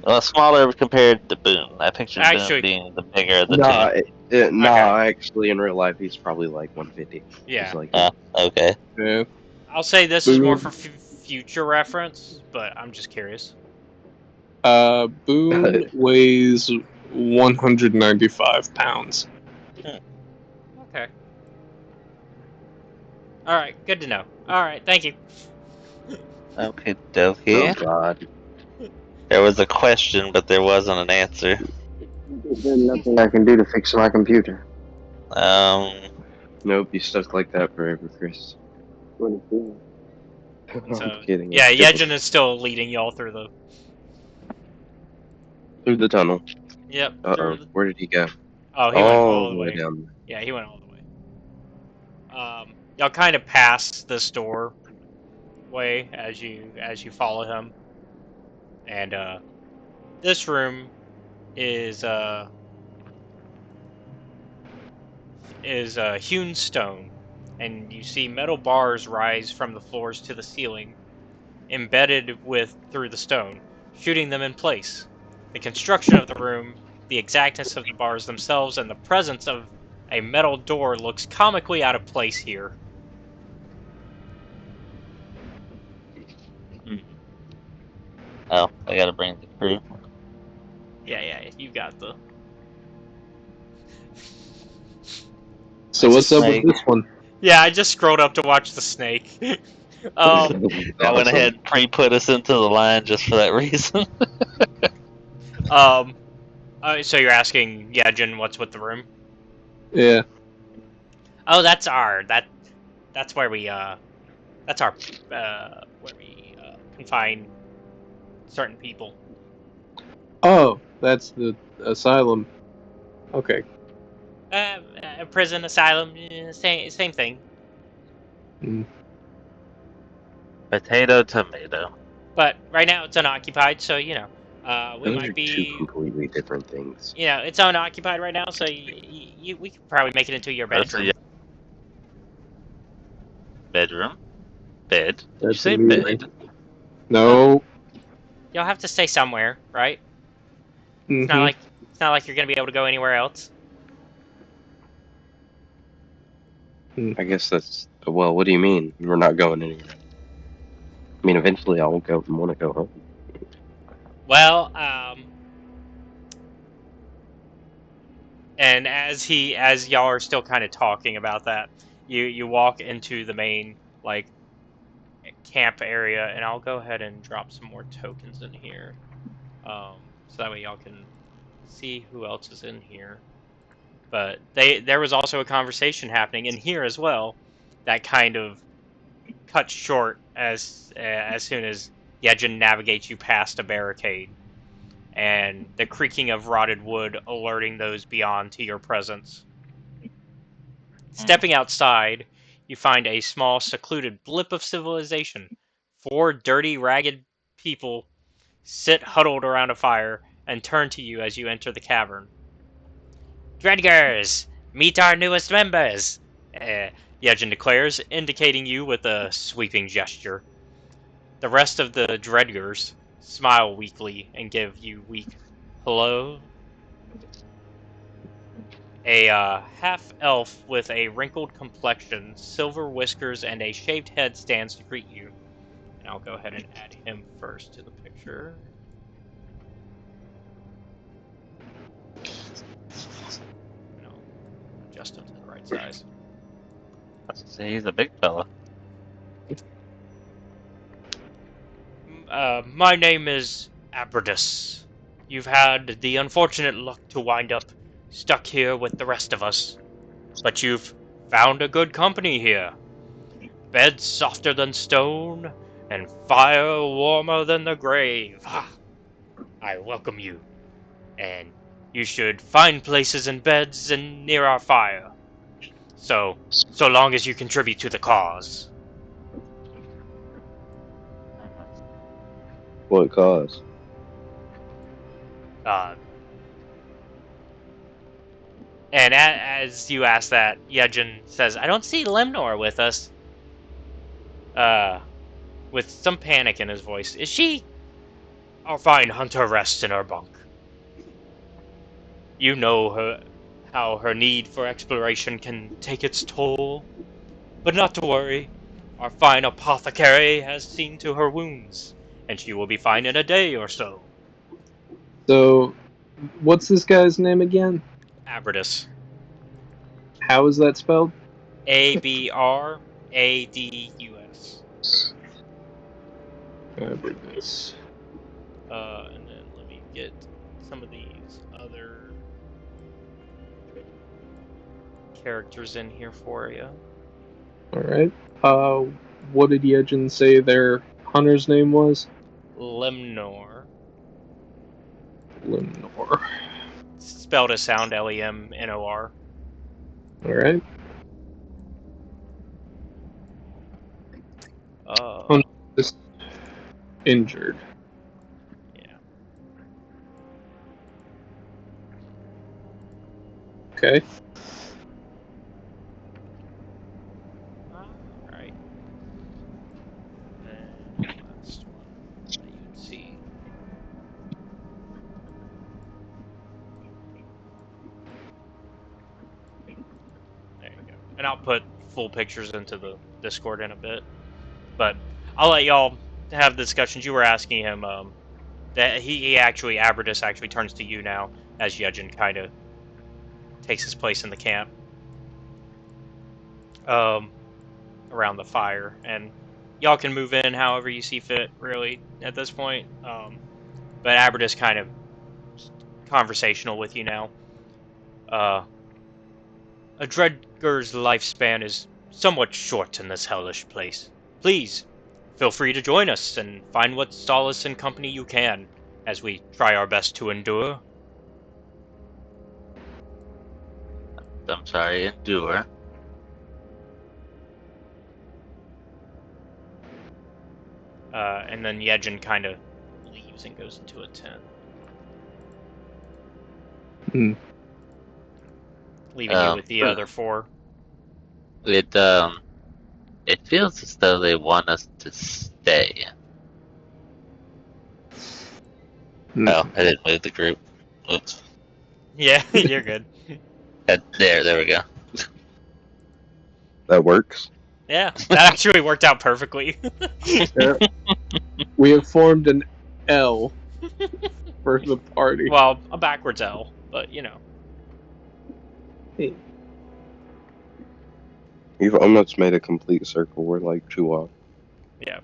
well, smaller compared to Boone. I pictured Boone Actually, being the bigger of the Nah, two. nah. Actually, in real life, he's probably like 150. yeah. He's like, Okay. Yeah. I'll say this is more for future reference, but I'm just curious. Boone weighs 195 pounds. Okay. Alright, good to know. Alright, thank you. Okay, oh dokie. god. There was a question, but there wasn't an answer. There's nothing I can do to fix my computer. Nope, you stuck like that forever, Chris. What it is. And so, I'm kidding. yeah, I'm kidding. Yejin is still leading y'all through the... Through the tunnel. Yep, Uh-oh. Where did he go? Oh, he went All all the the way way. down there. Yeah, he went all the way. Y'all kind of pass this door way as you follow him, and this room is hewn stone, and you see metal bars rise from the floors to the ceiling, embedded through the stone, shooting them in place. The construction of the room, the exactness of the bars themselves, and the presence of a metal door looks comically out of place here. Oh, I gotta bring the crew. Yeah, you got the... So what's up with this one? Yeah, I just scrolled up to watch the snake. I went Awesome. ahead and pre-put us into the line just for that reason. So you're asking Yajin what's with the room? Yeah. Oh, that's where we that's our where we confine certain people. Oh, that's the asylum. Okay. Prison, asylum, same thing. Potato, tomato. But right now it's unoccupied, so we Those might are two be. completely different things. It's unoccupied right now, so we could probably make it into your That's bedroom. Bedroom. Bed. Did you That's say immediately. bed? No. You'll have to stay somewhere, right? Mm-hmm. It's not like you're gonna be able to go anywhere else. I guess that's well. What do you mean? We're not going anywhere. I mean, eventually I'll go and want to go home. Well, and as y'all are still kind of talking about that, you walk into the main camp area, and I'll go ahead and drop some more tokens in here, so that way y'all can see who else is in here. But there was also a conversation happening in here as well, that kind of cut short as soon as Yejin navigates you past a barricade, and the creaking of rotted wood alerting those beyond to your presence. Stepping outside, you find a small, secluded blip of civilization. 4 dirty, ragged people sit huddled around a fire and turn to you as you enter the cavern. Dredgers, meet our newest members, Yejin declares, indicating you with a sweeping gesture. The rest of the Dredgers smile weakly and give you weak hello. A half-elf with a wrinkled complexion, silver whiskers, and a shaved head stands to greet you. And I'll go ahead and add him first to the picture. And I'll adjust him to the right size. He's a big fella. My name is Abradus. You've had the unfortunate luck to wind up stuck here with the rest of us. But you've found a good company here. Beds softer than stone, and fire warmer than the grave. I welcome you, and you should find places in beds and near our fire. So long as you contribute to the cause. What cause? And as you ask that, Yejin says, I don't see Lemnor with us. With some panic in his voice. Is she? Our fine hunter rests in her bunk. You know how her need for exploration can take its toll. But not to worry. Our fine apothecary has seen to her wounds, and she will be fine in a day or so. So, what's this guy's name again? Abradus. How is that spelled? Abradus. Abradus. And then let me get some of these other characters in here for you. Alright. What did Yejin say their hunter's name was? Lemnor. Lemnor. Spelled as sound, Lemnor. Alright. Hunter is injured. Yeah. Okay. Alright. And last one that you'd see. There you go. And I'll put full pictures into the Discord in a bit. But I'll let y'all have the discussions. You were asking him, that Abradus actually turns to you now, as Yejin kind of takes his place in the camp. around the fire, and y'all can move in however you see fit, really, at this point. But Aberdis kind of conversational with you now. A Dredger's lifespan is somewhat short in this hellish place. Please, feel free to join us and find what solace and company you can, as we try our best to endure. I'm sorry, endure. And then Yejin kind of leaves and goes into a tent. Leaving you with the other four. It feels as though they want us to stay. Oh, I didn't move the group. Oops. Yeah, you're good. There we go. That works. Yeah, that actually worked out perfectly. We have formed an L for the party. Well, a backwards L, but you know. You've almost made a complete circle. We're like 2 off. Yeah.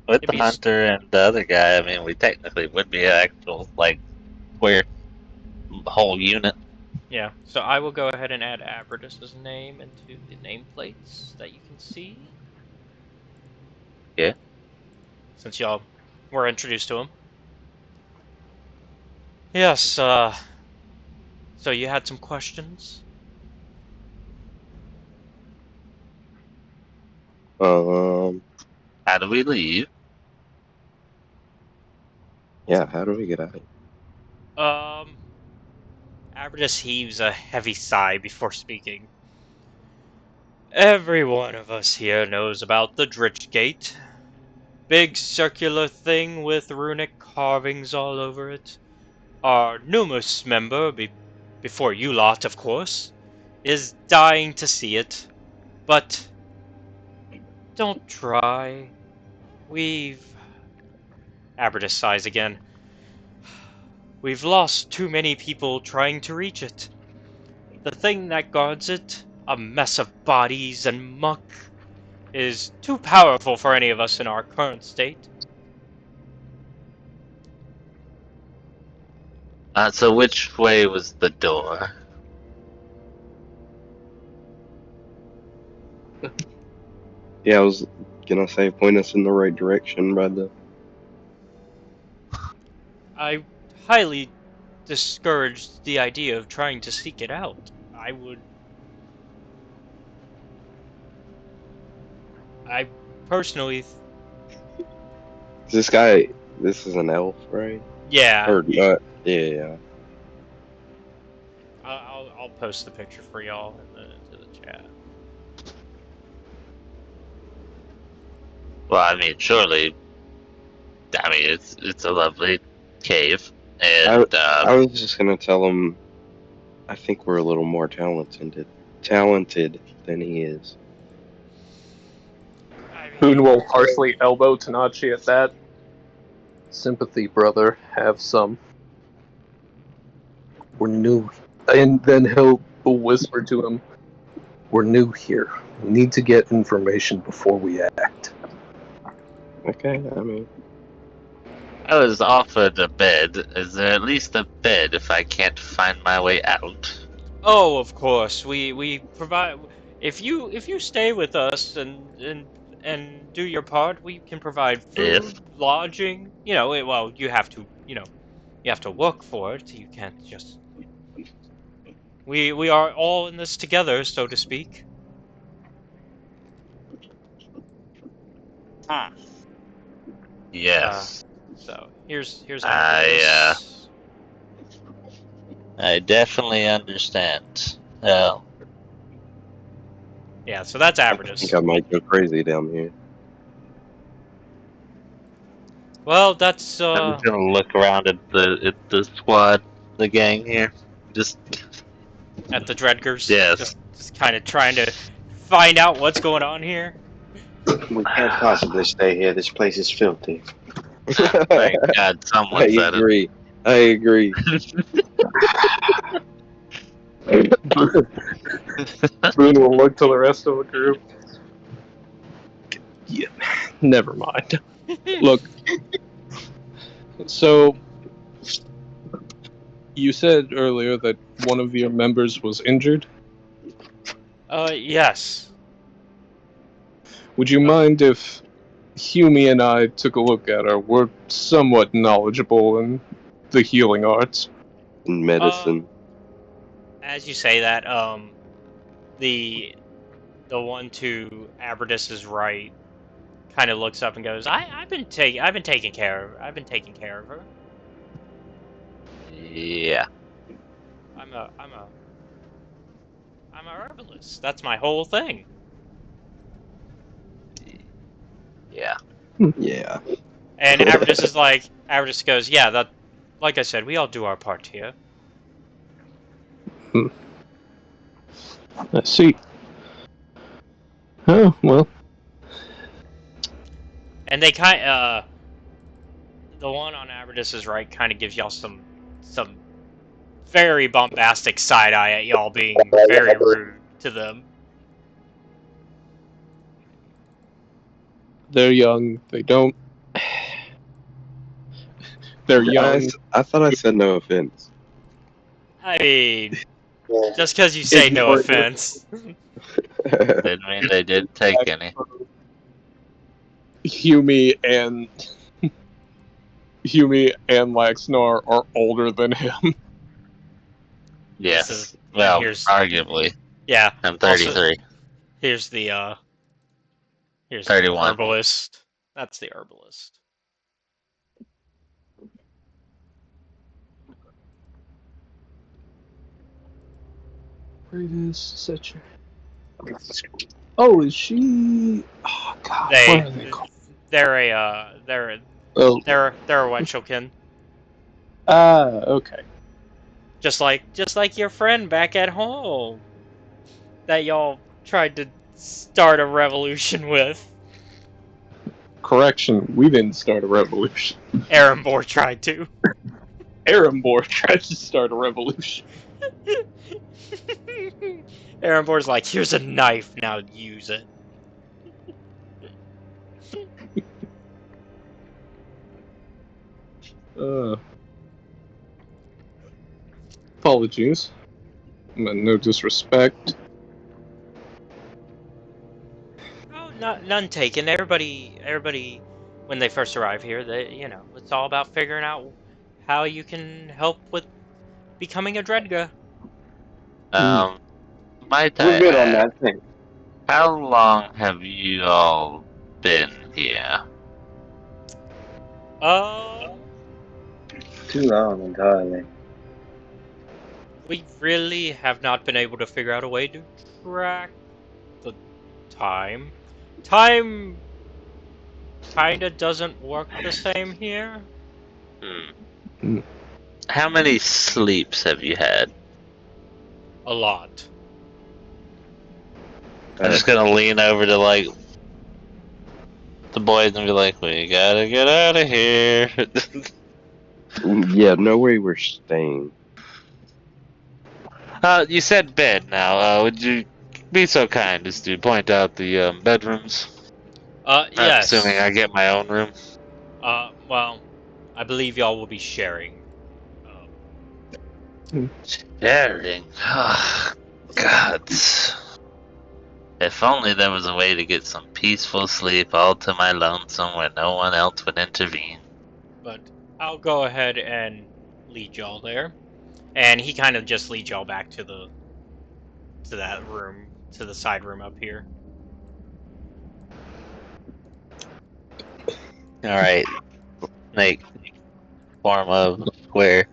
With If the you hunter and the other guy, I mean, we technically would be an actual, like, square whole unit. Yeah, so I will go ahead and add Aberdis' name into the nameplates that you can see. Yeah. Since y'all were introduced to him. Yes, so you had some questions? How do we leave? Yeah, how do we get out of here? Aberdis heaves a heavy sigh before speaking. Every one of us here knows about the Dredge Gate. Big circular thing with runic carvings all over it. Our newest member, before you lot, of course, is dying to see it. But don't try. Aberdis sighs again. We've lost too many people trying to reach it. The thing that guards it, a mess of bodies and muck, is too powerful for any of us in our current state. So which way was the door? Yeah, I was gonna say point us in the right direction, but I highly discourage the idea of trying to seek it out. I personally... this is an elf, right? Yeah. Or not? Yeah. I'll post the picture for y'all into the chat. Well, I mean, surely. I mean, it's a lovely cave, and I was just gonna tell him. I think we're a little more talented than he is. Boone will partially elbow Tanachi at that. Sympathy, brother. Have some. We're new. And then he'll whisper to him, we're new here. We need to get information before we act. Okay, I mean, I was offered a bed. Is there at least a bed if I can't find my way out? Oh, of course. We provide. If you stay with us and do your part, we can provide food, If lodging. You know, well, you have to. You have to work for it. You can't just. We are all in this together, so to speak. yes, So here's I Aberdis. I definitely understand. Yeah, so that's I think Aberdis. I might go crazy down here. Well, that's I'm just gonna look around at the squad, the gang here. Just at the Dredgers. yes. Just kind of trying to find out what's going on here. We can't possibly stay here. This place is filthy. Thank God someone said I agree. Boone will look to the rest of the group. Yeah, never mind. Look, so you said earlier that one of your members was injured. Yes. Would you mind if Hume and I took a look at her? We're somewhat knowledgeable in the healing arts. In medicine. As you say that, the one to Aberdis's right kind of looks up and goes, I've been taking care of her. Yeah. I'm a herbalist. That's my whole thing. Yeah. Yeah. And Aberdis goes, yeah, that, like I said, we all do our part here. I see. Oh, well. And they the one on Aberdis's right kind of gives y'all some very bombastic side eye at y'all being very rude to them. They're young. They don't. They're young. I thought I said no offense. I mean, just because you say no offense. Didn't mean they did take any. Hume and Laxnar are older than him. Yes. Well, arguably. Yeah. I'm 33. Also, here's the 31. herbalist. That's the herbalist. Where is such a... Oh, is she? Oh God, what are they called? They're a they're a Wetchilkin. Okay. Just like your friend back at home that y'all tried to start a revolution with. Correction, we didn't start a revolution. Arambor tried to. Arambor tried to start a revolution. Arambor's like, here's a knife, now use it. Apologies. No disrespect. Oh, none taken. Everybody, when they first arrive here, it's all about figuring out how you can help with becoming a Dredger. Might We're I good on ask, that thing. how long have you all been here? Too long entirely. We really have not been able to figure out a way to track the time. Time kinda doesn't work the same here. How many sleeps have you had? A lot. I'm just gonna lean over to like the boys and be like, "We gotta get out of here." Yeah, know where we're staying. You said bed. Now, would you be so kind as to point out the bedrooms? Yes. I'm assuming I get my own room. Well, I believe y'all will be sharing. Sharing. Oh, God. If only there was a way to get some peaceful sleep all to my lonesome where no one else would intervene. But I'll go ahead and lead y'all there. And he kind of just leads y'all back to that room, to the side room up here. Alright. Snake. Form of square.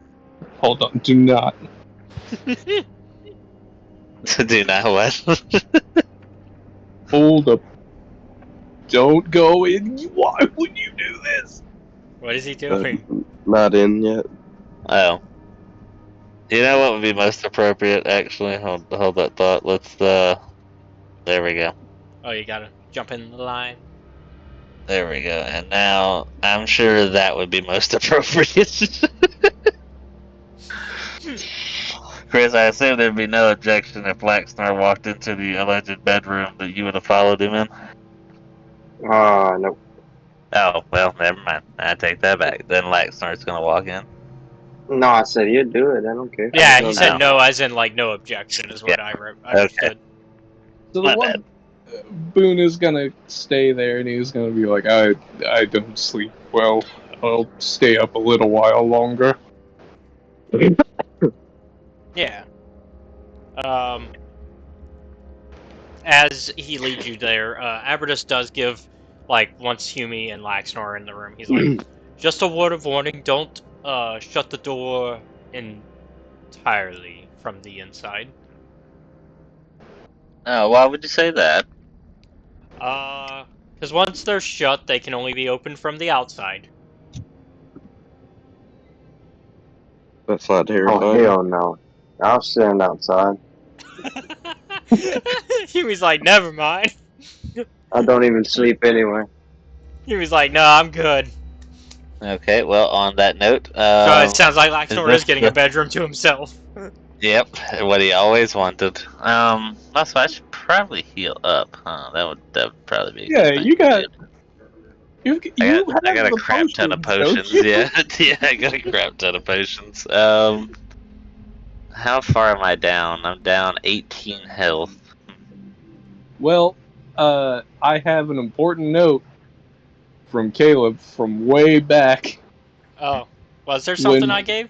Hold on, do not. Do not what? Hold up. Don't go in. Why would you do this? What is he doing? Not in yet. Oh. You know what would be most appropriate, actually? Hold that thought. Let's, there we go. Oh, you gotta jump in the line. There we go. And now, I'm sure that would be most appropriate. Chris, I assume there'd be no objection if Laxnar walked into the alleged bedroom that you would have followed him in. Nope. Oh, well, never mind. I take that back. Then Laxnar's gonna walk in. No, I said you do it. I don't care. Yeah, No he said Oh. no, as in like no objection, is what I understood. So the My one Boone is gonna stay there, and he's gonna be like, I don't sleep well. I'll stay up a little while longer. Yeah. As he leads you there, Aberdus does give, like, once Hume and Laxnor are in the room, he's like, just a word of warning, don't shut the door entirely from the inside. Oh, why would you say that? Because once they're shut, they can only be opened from the outside. That's not Oh terrifying. hell no! I'll stand outside. He was like, never mind. I don't even sleep anyway. He was like, no, I'm good. Okay, well, on that note, So it sounds like is Laxnor this is getting a bedroom to himself. Yep, what he always wanted. Also, I should probably heal up, huh? That would probably be a Yeah, good thing you to got do. you I have got a the crap ton of potions, potions. don't you? Yeah, yeah, I got a crap ton of potions. How far am I down? I'm down 18 health. Well, I have an important note from Caleb from way back. Oh, was there something When I gave?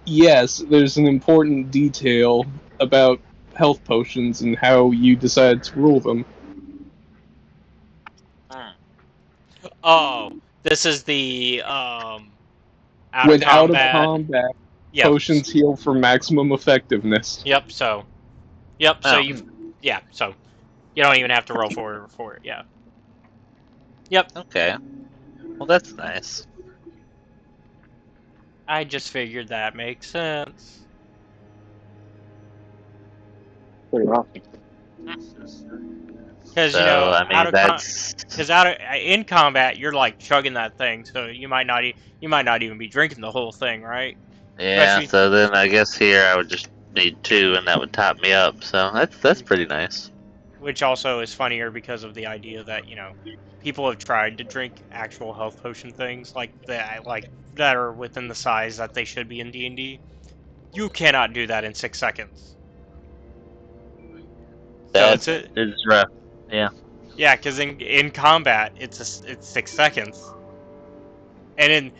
yes, there's an important detail about health potions and how you decide to rule them. Oh, this is the out of When out of combat. combat, Yep. potions heal for maximum effectiveness. Yep. So. Yep. So Oh, you. Yeah. So you don't even have to roll for it. Yeah. Yep. okay. Well, that's nice. I just figured that makes sense. Pretty awesome. Because So, I out mean, of that's because in combat you're like chugging that thing, so you might not even be drinking the whole thing, right? yeah. Especially, So then, I guess here I would just need 2, and that would top me up. So that's pretty nice. which also is funnier because of the idea that people have tried to drink actual health potion things that are within the size that they should be in D&D. You cannot do that in 6 seconds. So That it's a is rough. Yeah. yeah, because in combat it's 6 seconds, and in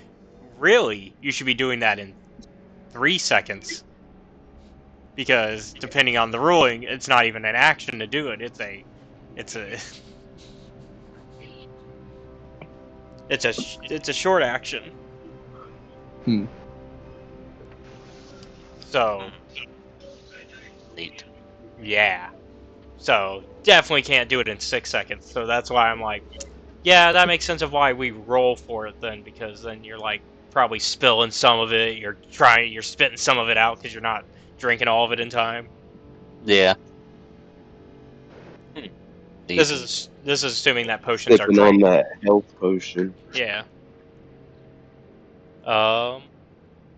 really you should be doing that in 3 seconds, because depending on the ruling, it's not even an action to do it. It's a it's a short action. Hmm. So Neat. yeah. So definitely can't do it in 6 seconds. So that's why I'm like, yeah, that makes sense of why we roll for it then, because then you're like probably spilling some of it. You're spitting some of it out because you're not drinking all of it in time. Yeah. This is assuming that potions are Sipping on drained. that health potion. Yeah. So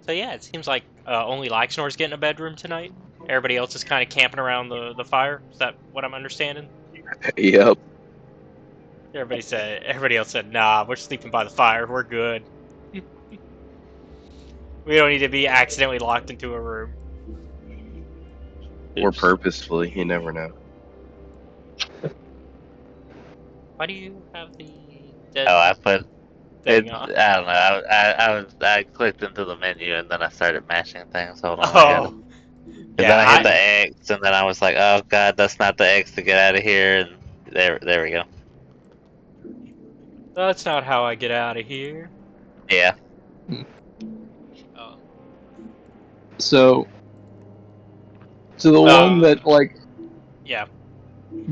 yeah, it seems like only Lyxnor's getting a bedroom tonight. Everybody else is kind of camping around the fire. Is that what I'm understanding? Yep. Everybody else said, nah, we're sleeping by the fire. We're good. We don't need to be accidentally locked into a room. Or Oops. purposefully, you never know. Why do you have the dead Oh, I put thing it. on? I don't know. I clicked into the menu and then I started mashing things. Hold on, I gotta. Oh, And then yeah, I hit the X, and then I was like, "Oh God, that's not the X to get out of here." And there we go. that's not how I get out of here. Yeah. Oh. So the one that Yeah.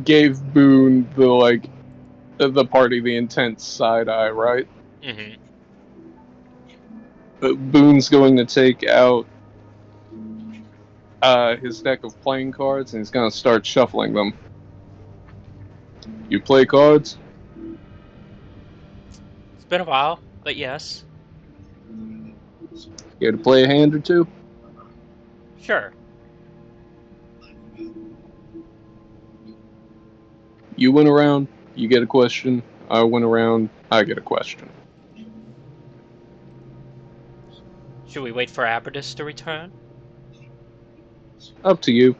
gave Boone the party the intense side eye, right? Mm-hmm. Boone's going to take out his deck of playing cards and he's going to start shuffling them. You play cards? It's been a while, but yes. You had to play a hand or two? Sure. You went around, you get a question. I went around, I get a question. Should we wait for Aberdus to return? Up to you.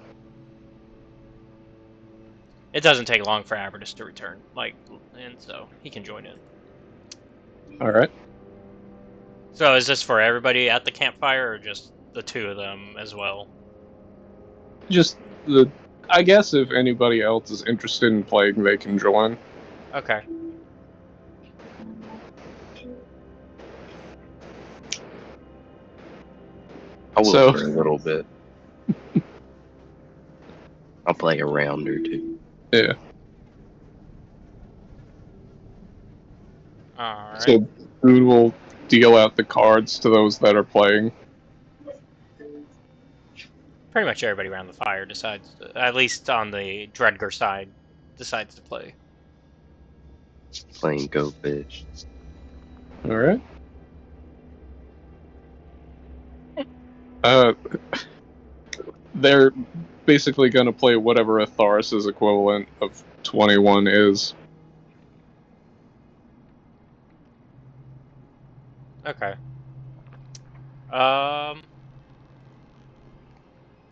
It doesn't take long for Aberdus to return, and so he can join in. Alright. So is this for everybody at the campfire, or just the two of them as well? Just I guess if anybody else is interested in playing, they can join. Okay. I will So- for a little bit. I'll play a round or two. Yeah. Alright. So Boone will deal out the cards to those that are playing. Pretty much everybody around the fire decides, at least on the Dredger side, decides to play. Playing Go Fish. Alright. They're basically going to play whatever Atharis' equivalent of 21 is. Okay.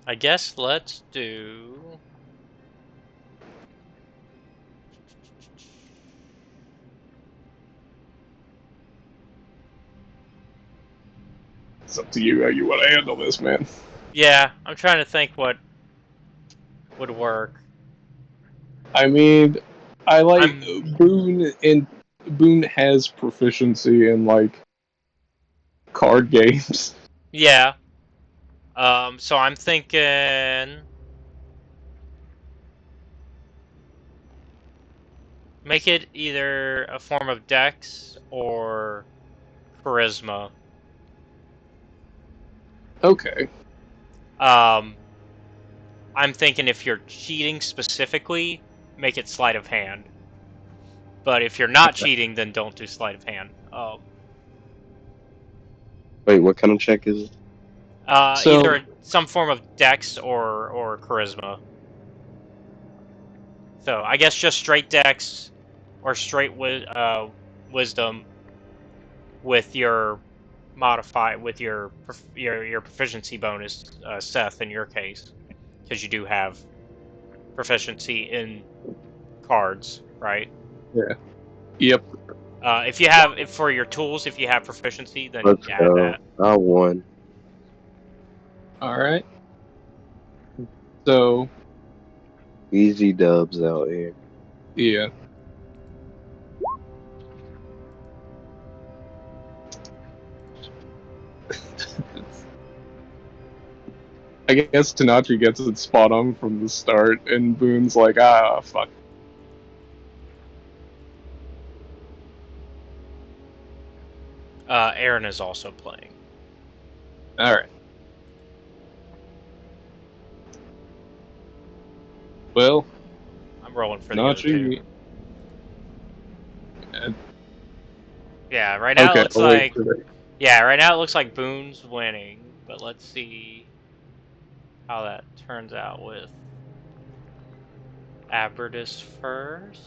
I guess let's do... It's up to you how you want to handle this, man. Yeah, I'm trying to think what would work. I mean, I like I'm- Boone, and Boone has proficiency in like card games. Yeah. So I'm thinking... Make it either a form of Dex or Charisma. Okay. I'm thinking if you're cheating specifically, make it sleight of hand. But if you're not cheating, then don't do sleight of hand. Wait, what kind of check is it? So- Either some form of Dex or Charisma. So I guess just straight Dex or straight Wisdom with your with your proficiency bonus, Seth, in your case, because you do have proficiency in cards, right? Yeah. Yep. If for your tools, if you have proficiency, then Let's add go. that. I won. Alright. So, Easy dubs out here. yeah. I guess Tanachi gets it spot on from the start, and Boone's like, ah, fuck. Aaron is also playing. Alright. Well, I'm rolling for the other two. Tanachi. Yeah, right now Okay, it looks I'll wait like for that. right now it looks like Boone's winning, but let's see how that turns out with Aberdus first.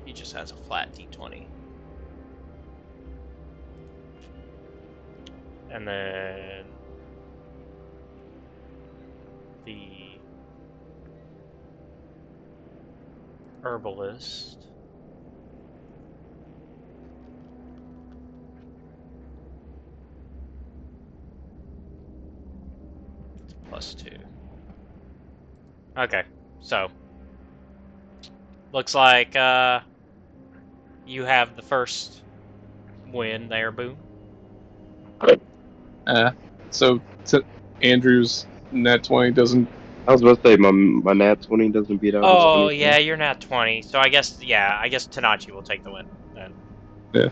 He just has a flat D20. And then the herbalist. +2. Okay, so looks like you have the first win there, Boone. So Andrew's net 20 doesn't. I was about to say my nat 20 doesn't beat out. Oh his 20. yeah, you're not 20. So I guess Tanachi will take the win then.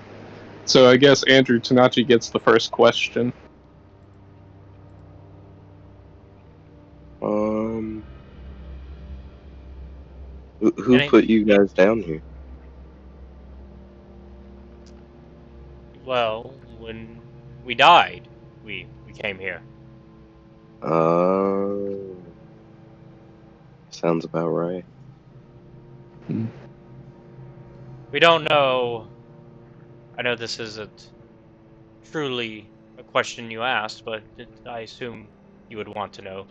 So I guess Andrew Tanachi gets the first question. Who put you guys down here? Well, when we died, we came here. Sounds about right. We don't know. I know this isn't truly a question you asked, but I assume you would want to know.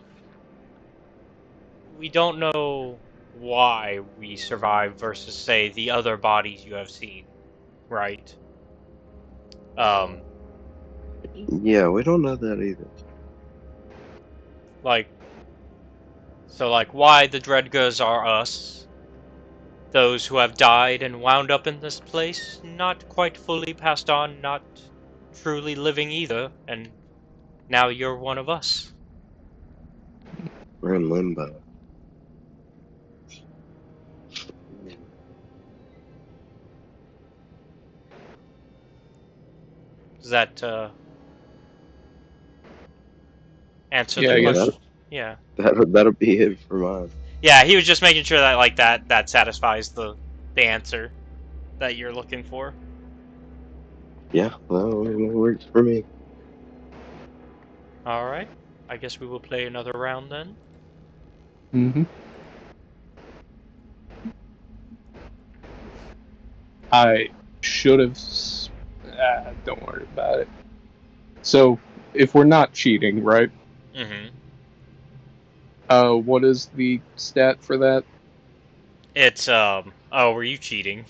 We don't know why we survived versus, say, the other bodies you have seen, right? Yeah, we don't know that either. Like, why the Dredgers are us? Those who have died and wound up in this place, not quite fully passed on, not truly living either, and now you're one of us. We're in limbo. Does that answer Yeah, the I guess. question? Yeah. That'll be it for mine. Yeah, he was just making sure that that satisfies the answer that you're looking for. Yeah, well, it works for me. All right. I guess we will play another round then. Mm-hmm. I should have. Don't worry about it. So, if we're not cheating, right? Mm-hmm. What is the stat for that? It's Oh, were you cheating?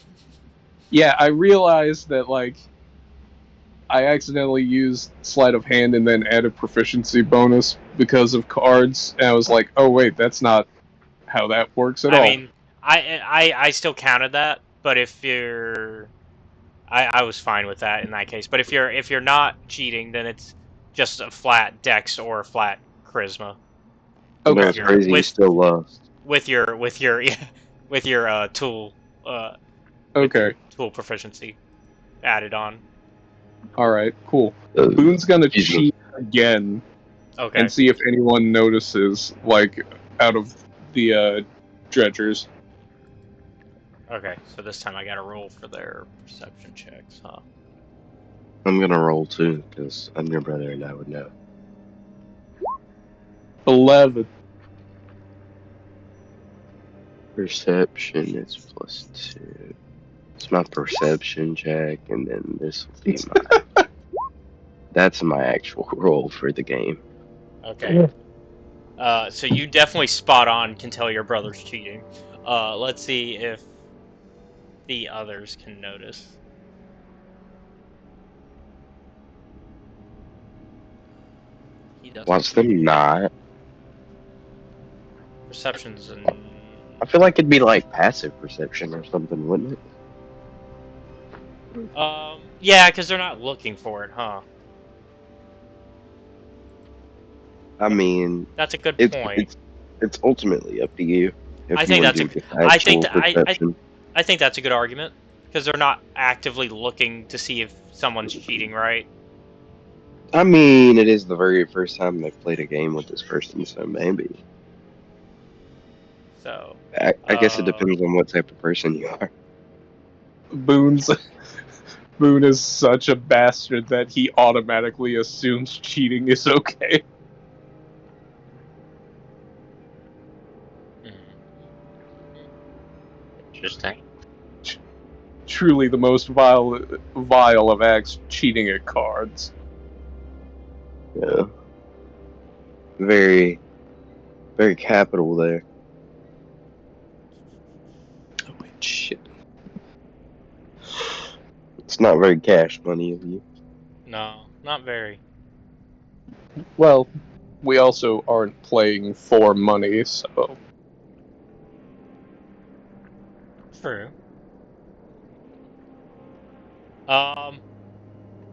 Yeah, I realized that like I accidentally used sleight of hand and then added proficiency bonus because of cards, and I was like, oh wait, that's not how that works at I all. mean, I still counted that, but if you're, I was fine with that in that case. But if you're not cheating, then it's just a flat dex or a flat charisma. No, Okay. it's crazy. You With still lost. with your with your tool with Okay. your tool proficiency added on. All right. Cool. Uh, Boone's gonna excuse me. cheat again Okay. and see if anyone notices, like, out of the dredgers. Okay. So this time I got to roll for their perception checks, huh? I'm gonna roll too, because I'm your brother and I would know. 11. Perception is +2. It's my perception check, and then this will be my. That's my actual roll for the game. Okay. So you definitely spot on can tell your brother's cheating. Let's see if the others can notice. He doesn't. What's the not? Perceptions and I feel like it'd be like passive perception or something, wouldn't it? yeah, because they're not looking for it, huh? I mean, That's a good it's point. it's ultimately up to you if I you think want that's to a. do just I think actual that perception. I think that's a good argument because they're not actively looking to see if someone's cheating, right? I mean, it is the very first time they've played a game with this person, so maybe. So. I guess it depends on what type of person you are. Boone is such a bastard that he automatically assumes cheating is okay. Interesting. Truly the most vile of acts, cheating at cards. Yeah. Very, very capital there. Oh wait, shit. It's not very cash money of you. No, not very. Well, we also aren't playing for money, so... True.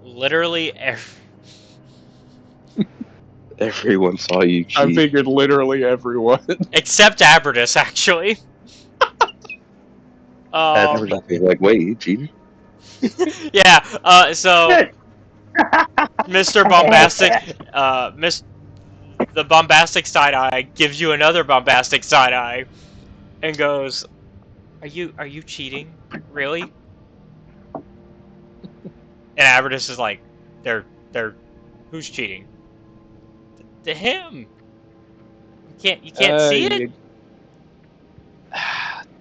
Literally Everyone saw you cheat. I figured literally everyone. except Aberdus, actually. Everyone's like, wait, you cheated? Yeah. So Mr. Bombastic, the bombastic side eye gives you another bombastic side eye, and goes, "Are you cheating? Really?" And Averdis is like, they're who's cheating? To him. You can't see it.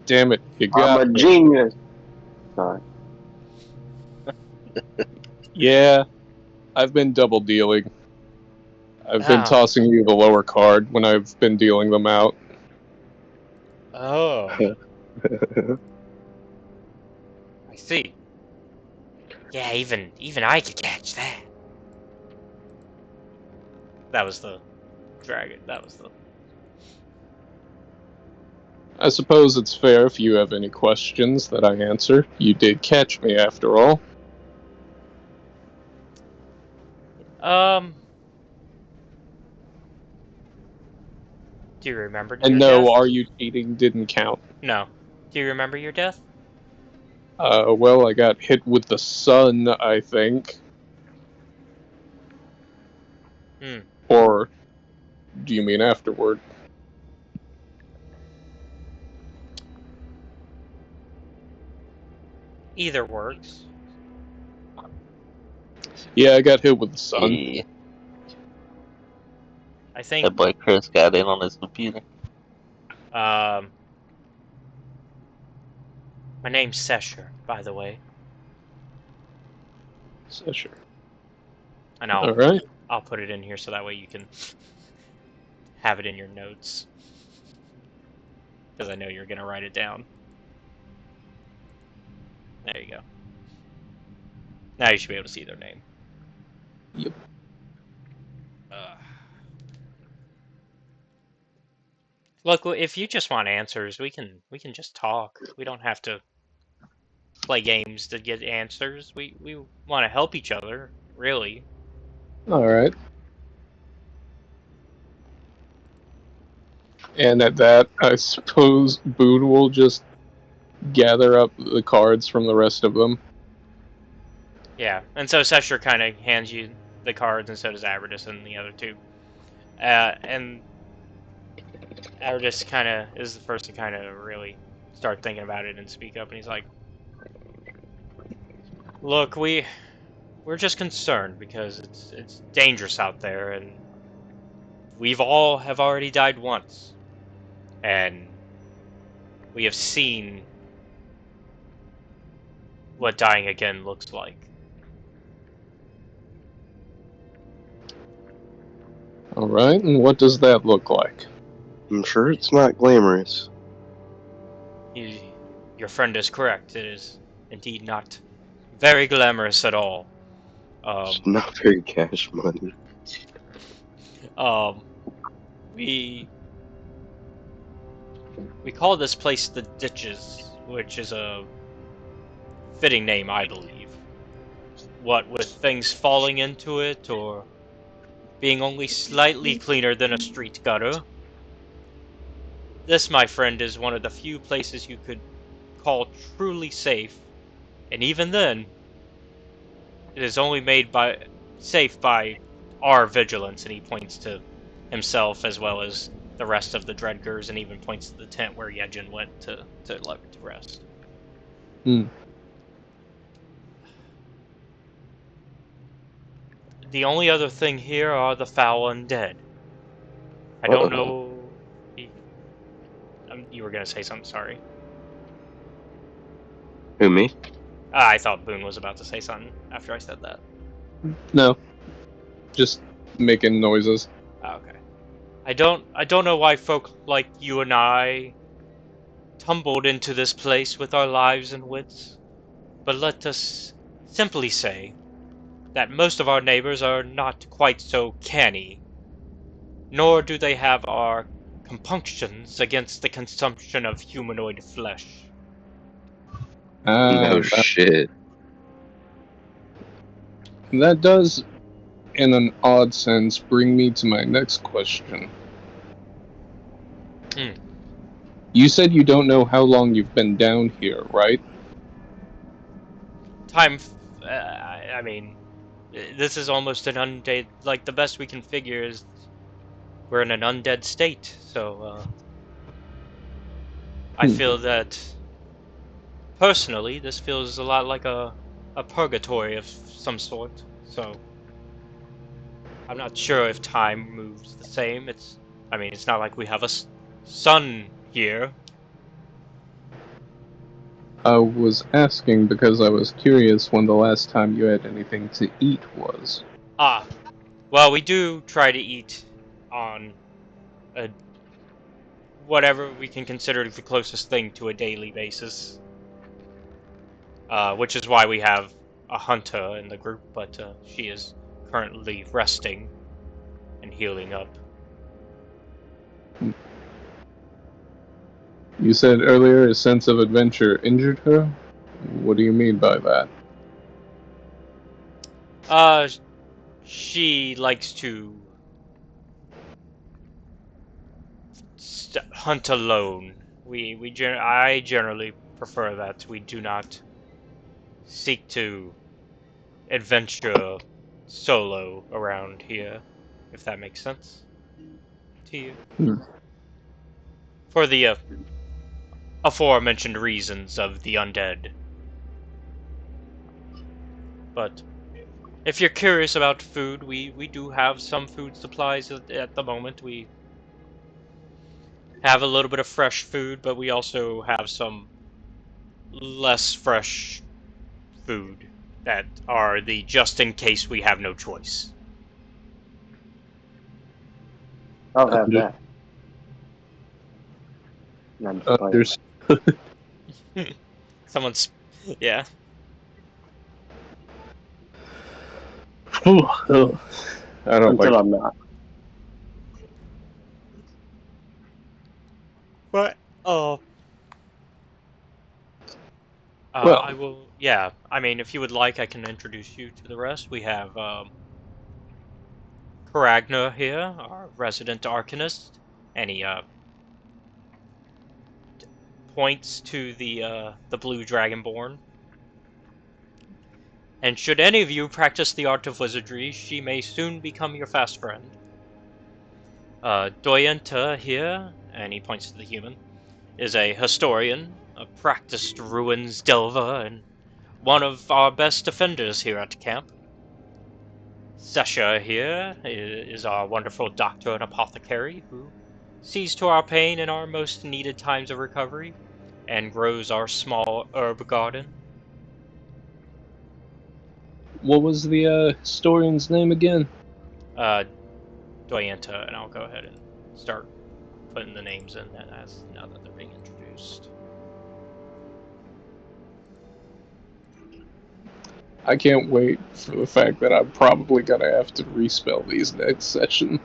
Damn it! You I'm got a me. genius. Sorry. Yeah, I've been double dealing. I've been Oh. tossing you the lower card when I've been dealing them out. Oh. I see. Yeah, even I could catch that. That was the dragon. That was the. I suppose it's fair if you have any questions that I answer. You did catch me after all. Do you remember your And death? no, are you cheating didn't count. No. Do you remember your death? Well, I got hit with the sun, I think. Hmm. Or do you mean afterward? Either works. Yeah, I got hit with the sun. Yeah, I think. that boy Chris got in on his computer. My name's Sesher, by the way, So sure. and Alright. I'll put it in here so that way you can have it in your notes, because I know you're gonna write it down. There you go. Now you should be able to see their name. Yep. Look, if you just want answers, we can just talk. We don't have to play games to get answers. We want to help each other, really. Alright. And at that, I suppose Boone will just gather up the cards from the rest of them. Yeah, and so Sesher kind of hands you the cards, and so does Averdis and the other two. And Averdis kind of is the first to kind of really start thinking about it and speak up, and he's like, "Look, we're just concerned because it's dangerous out there, and we've all have already died once, and we have seen what dying again looks like." Alright, and what does that look like? I'm sure it's not glamorous. Your friend is correct. It is indeed not very glamorous at all. It's not very cash money. We call this place the Ditches, which is a fitting name, I believe. What with things falling into it, or being only slightly cleaner than a street gutter, this, my friend, is one of the few places you could call truly safe, and even then, it is only made safe by our vigilance, and he points to himself as well as the rest of the Dredgers, and even points to the tent where Yejin went to rest. Hmm. The only other thing here are the foul undead. I don't know. You were gonna say something. Sorry. Who, me? I thought Boone was about to say something after I said that. No. Just making noises. Okay. I don't know why folk like you and I tumbled into this place with our lives and wits, but let us simply say that most of our neighbors are not quite so canny, nor do they have our compunctions against the consumption of humanoid flesh. No shit. That does, in an odd sense, bring me to my next question. You said you don't know how long you've been down here, right? I mean, this is almost an undead. Like, the best we can figure is we're in an undead state, so I feel that personally this feels a lot like a a purgatory of some sort. So I'm not sure if time moves the same. I mean, it's not like we have a sun here. I was asking because I was curious when the last time you had anything to eat was. Ah, well, we do try to eat on a whatever we can consider the closest thing to a daily basis. Which is why we have a hunter in the group, but she is currently resting and healing up. You said earlier a sense of adventure injured her? What do you mean by that? She likes to hunt alone. I generally prefer that. We do not seek to adventure solo around here, if that makes sense to you. For the aforementioned reasons of the undead. But if you're curious about food, we do have some food supplies at the moment. We have a little bit of fresh food, but we also have some less fresh food that are the just in case we have no choice. I'll have that. No, I'm just playing. There's Someone's, yeah. I don't Until like. I'm not. But Well- I will. Yeah, I mean, if you would like, I can introduce you to the rest. We have Karagna here, our resident arcanist, and he points to the blue dragonborn. And should any of you practice the art of wizardry, she may soon become your fast friend. Doyenta here, and he points to the human, is a historian, a practiced ruins delver, and one of our best defenders here at camp. Sesha here is our wonderful doctor and apothecary who sees to our pain in our most needed times of recovery and grows our small herb garden. What was the historian's name again? Doyenta, and I'll go ahead and start putting the names in now that they're being introduced. I can't wait for the fact that I'm probably gonna have to respell these next session.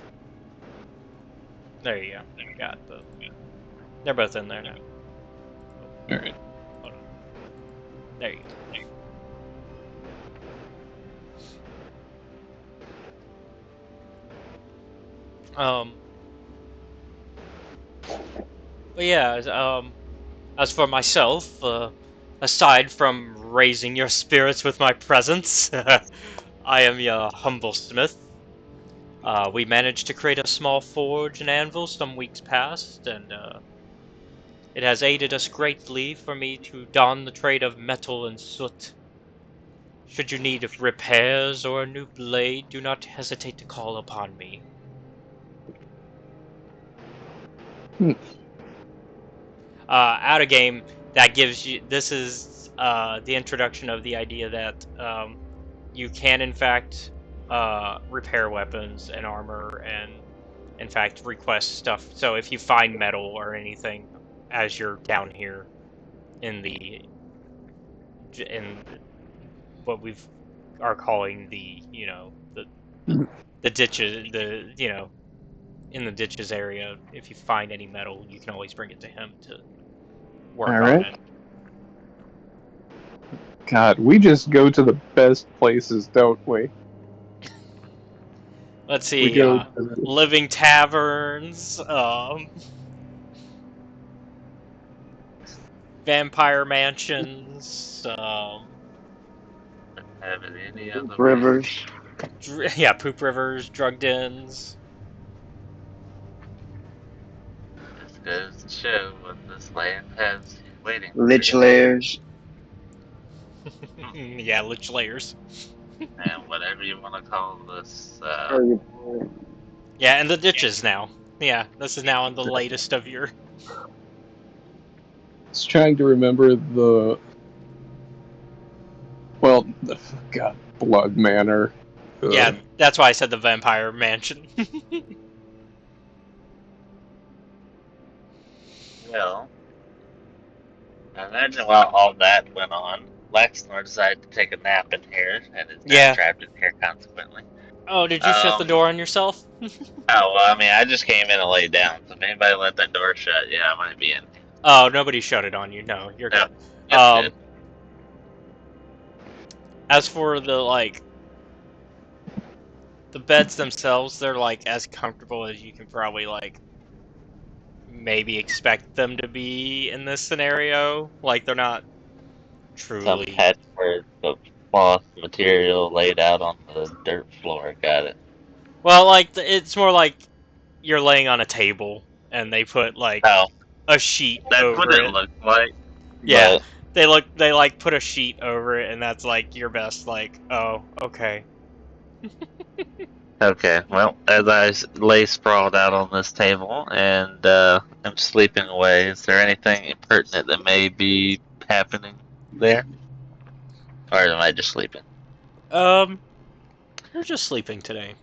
There you go. Got the. They're both in there now. Alright. Hold on. There you go. But yeah, as for myself, aside from raising your spirits with my presence, I am your humble smith. We managed to create a small forge and anvil some weeks past, and it has aided us greatly for me to don the trade of metal and soot. Should you need repairs or a new blade, do not hesitate to call upon me. Out of game, that gives you. This is the introduction of the idea that you can, in fact, repair weapons and armor, and in fact request stuff. So if you find metal or anything as you're down here in what we are calling the the ditches, in the ditches area, if you find any metal, you can always bring it to him to work on Alright. it. God, we just go to the best places, don't we? Let's We see, go to the... living taverns, vampire mansions, Have it any other way. Rivers. yeah, poop rivers, drug dens. This goes to show what this land has waiting Lich for you. lairs. Yeah, Lich layers. And whatever you want to call this. Yeah, and the ditches now. Yeah, this is now in the latest of your... Just trying to remember the. Well, God, Blood Manor. Yeah, that's why I said the Vampire Mansion. Well, I imagine while all that went on, Lexnor decided to take a nap in here, and is now Yeah. trapped in here consequently. Oh, did you shut the door on yourself? Oh, well, I mean, I just came in and laid down, so if anybody let that door shut, yeah, I might be in. Oh, nobody shut it on you. No, you're No, good. it's good. As for the, like, the beds themselves, they're, like, as comfortable as you can probably, like, maybe expect them to be in this scenario. Like, they're not Some truly... patchwork of cloth material laid out on the dirt floor. Got it. Well, like, it's more like you're laying on a table, and they put, like, Oh, a sheet that's what over it it. looked like. Yeah, But they like put a sheet over it, and that's like your best. Like, oh, okay. okay, well, as I lay sprawled out on this table and am sleeping away, is there anything impertinent that may be happening there, or am I just sleeping? You're just sleeping today.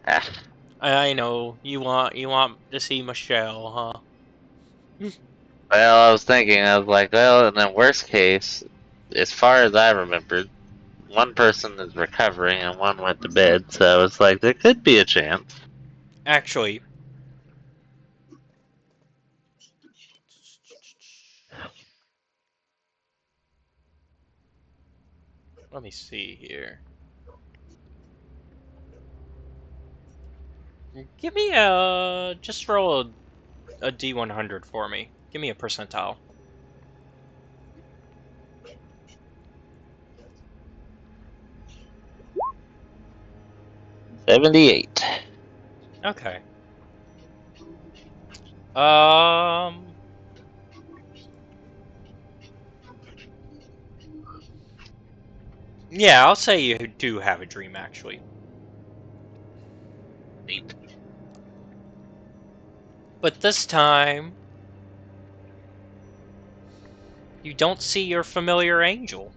Ah, I know you want to see Michelle, huh? well, I was thinking, I was like, well, in the worst case, as far as I remembered, one person is recovering and one went to bed, so I was like, there could be a chance. Actually, let me see here. Give me just roll a D100 for me. Give me a percentile. 78. Okay. Um. Yeah, I'll say you do have a dream, actually. Neat. But this time, you don't see your familiar angel.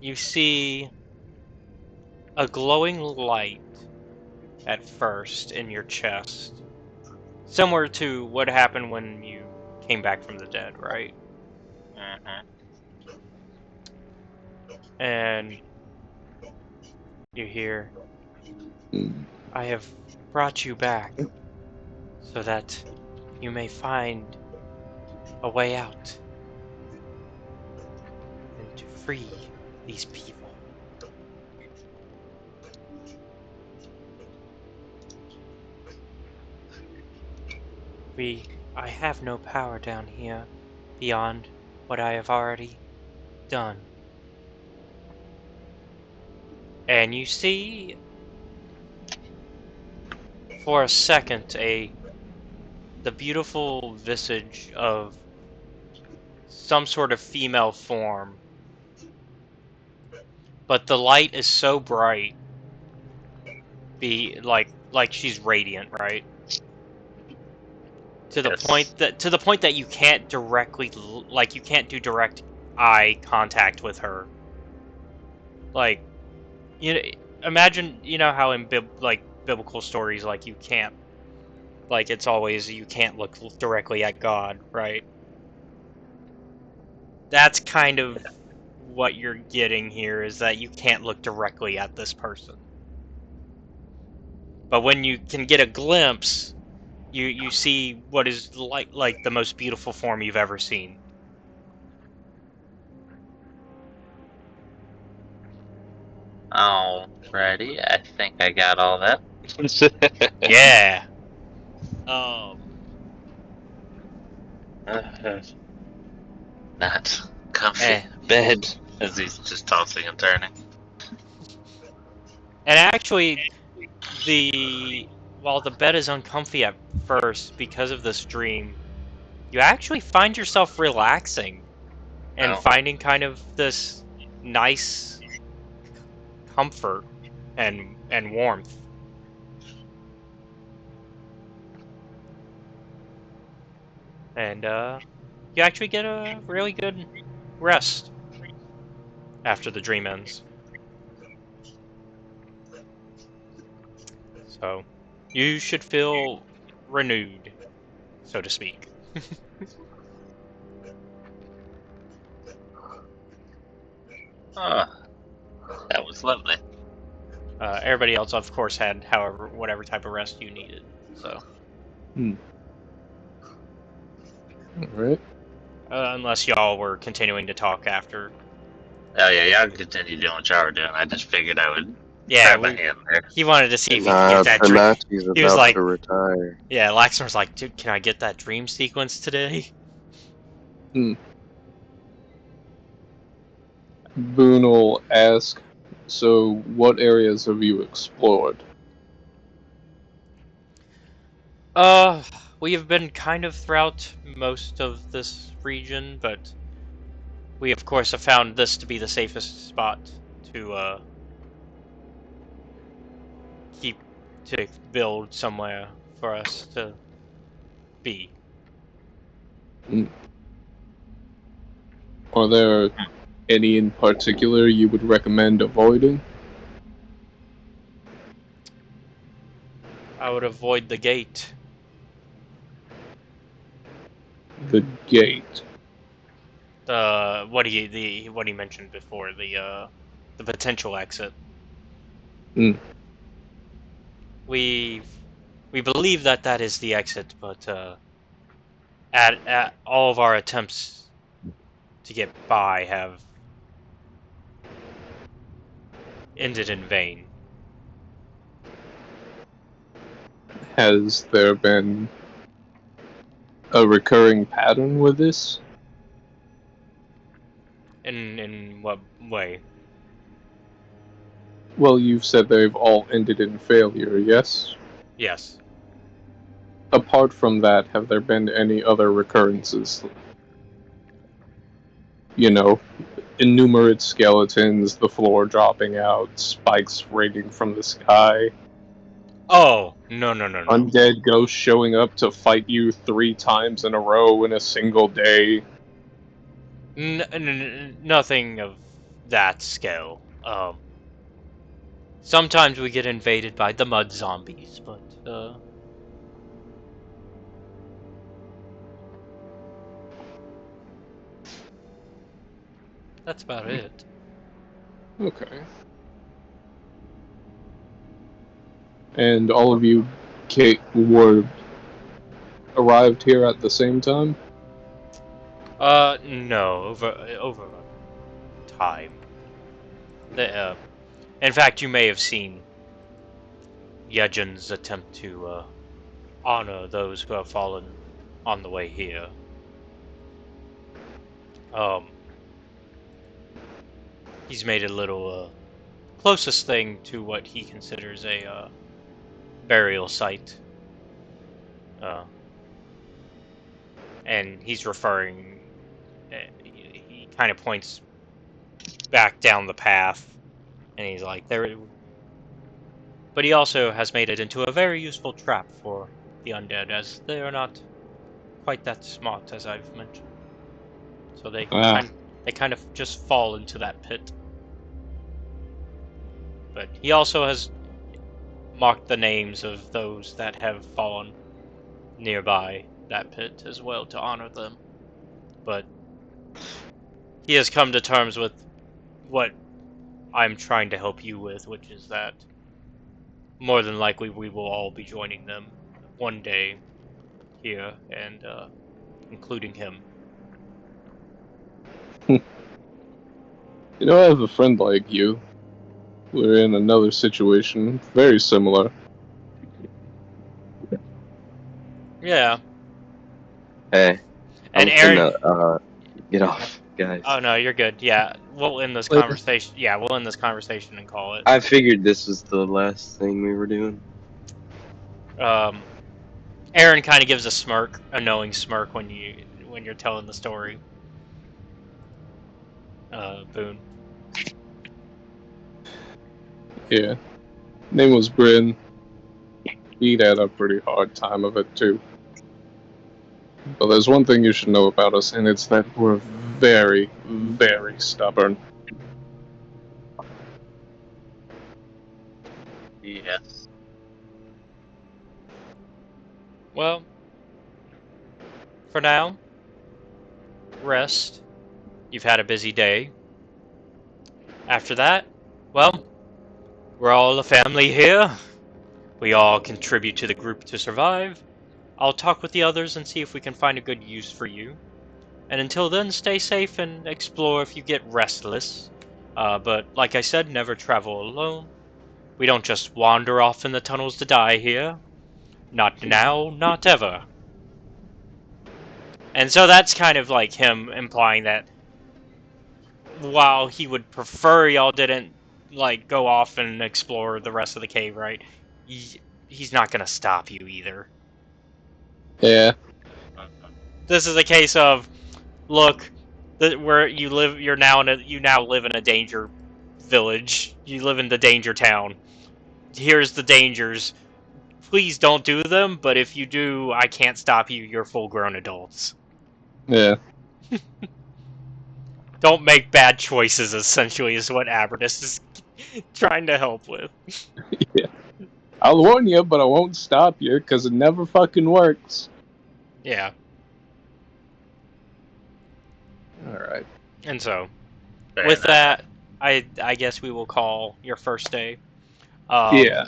You see a glowing light at first in your chest. Similar to what happened when you came back from the dead, right? Mm-hmm. And you hear, Mm. I have brought you back so that you may find a way out and to free these people. I have no power down here beyond what I have already done. And you see, for a second, the beautiful visage of some sort of female form. But the light is so bright, like she's radiant, right? To Yes. the point that you can't directly, like, you can't do direct eye contact with her. Like, you know, imagine, you know how in biblical stories, like, you can't, like, it's always you can't look directly at God, right? That's kind of what you're getting here, is that you can't look directly at this person. But when you can get a glimpse, you see what is like the most beautiful form you've ever seen. Alrighty, I think I got all that. Yeah. Um. Not comfy Eh. bed as he's just tossing and turning. And actually, while the bed is uncomfy at first because of this dream, you actually find yourself relaxing and No. finding kind of this nice comfort and warmth. And you actually get a really good rest after the dream ends. So you should feel renewed, so to speak. Oh, that was lovely. Everybody else, of course, had whatever type of rest you needed. So, Alright. unless y'all were continuing to talk after. Oh yeah, y'all can continue doing what y'all were doing. I just figured I would Yeah, try my hand there. he wanted to see if he could Nah, get that dream. Tanachi's He was about like, to retire. yeah, Laxmar's like, dude, can I get that dream sequence today? Boone will ask, so what areas have you explored? We have been kind of throughout most of this region, but we of course have found this to be the safest spot to keep to build somewhere for us to be. Are there any in particular you would recommend avoiding? I would avoid the gate. The gate. What he mentioned before, the potential exit. We believe that is the exit, but at all of our attempts to get by have ended in vain. Has there been a recurring pattern with this? In what way? Well, you've said they've all ended in failure, yes? Yes. Apart from that, have there been any other recurrences? You know, innumerate skeletons, the floor dropping out, spikes raining from the sky, Oh, no. undead ghosts showing up to fight you 3 times in a row in a single day. Nothing of that scale. Sometimes we get invaded by the mud zombies, but that's about it. Okay. And all of you were arrived here at the same time? No, over time. In fact, you may have seen Yejin's attempt to honor those who have fallen on the way here. He's made a little closest thing to what he considers a burial site. And he's referring. He kind of points back down the path, and he's like, "There." But he also has made it into a very useful trap for the undead, as they are not quite that smart, as I've mentioned. So they kind of just fall into that pit. But he also has marked the names of those that have fallen nearby that pit as well to honor them. But he has come to terms with what I'm trying to help you with, which is that more than likely we will all be joining them one day here, and including him. You know, I have a friend like you. We're in another situation, very similar. Yeah. Hey, And I'm Aaron. finna get off, guys. Oh no, you're good. Yeah, we'll end this Later. conversation. Yeah, we'll end this conversation and call it. I figured this was the last thing we were doing. Aaron kind of gives a smirk, a knowing smirk when you're telling the story. Boone. Yeah. Name was Bryn. He'd had a pretty hard time of it, too. But there's one thing you should know about us, and it's that we're very, very stubborn. Yes. Well, for now, rest. You've had a busy day. After that, well, we're all a family here. We all contribute to the group to survive. I'll talk with the others and see if we can find a good use for you. And until then, stay safe and explore if you get restless. But like I said, never travel alone. We don't just wander off in the tunnels to die here. Not now, not ever. And so that's kind of like him implying that while he would prefer y'all didn't like go off and explore the rest of the cave, right? He's not gonna stop you either. Yeah. This is a case of, look, where you live, you now live in a danger village. You live in the danger town. Here's the dangers. Please don't do them, but if you do, I can't stop you. You're full-grown adults. Yeah. Don't make bad choices, essentially, is what Abernus is trying to help with. Yeah. I'll warn you, but I won't stop you, because it never fucking works. Yeah. Alright. And so, Fair with enough. that, I guess we will call your first day. Yeah.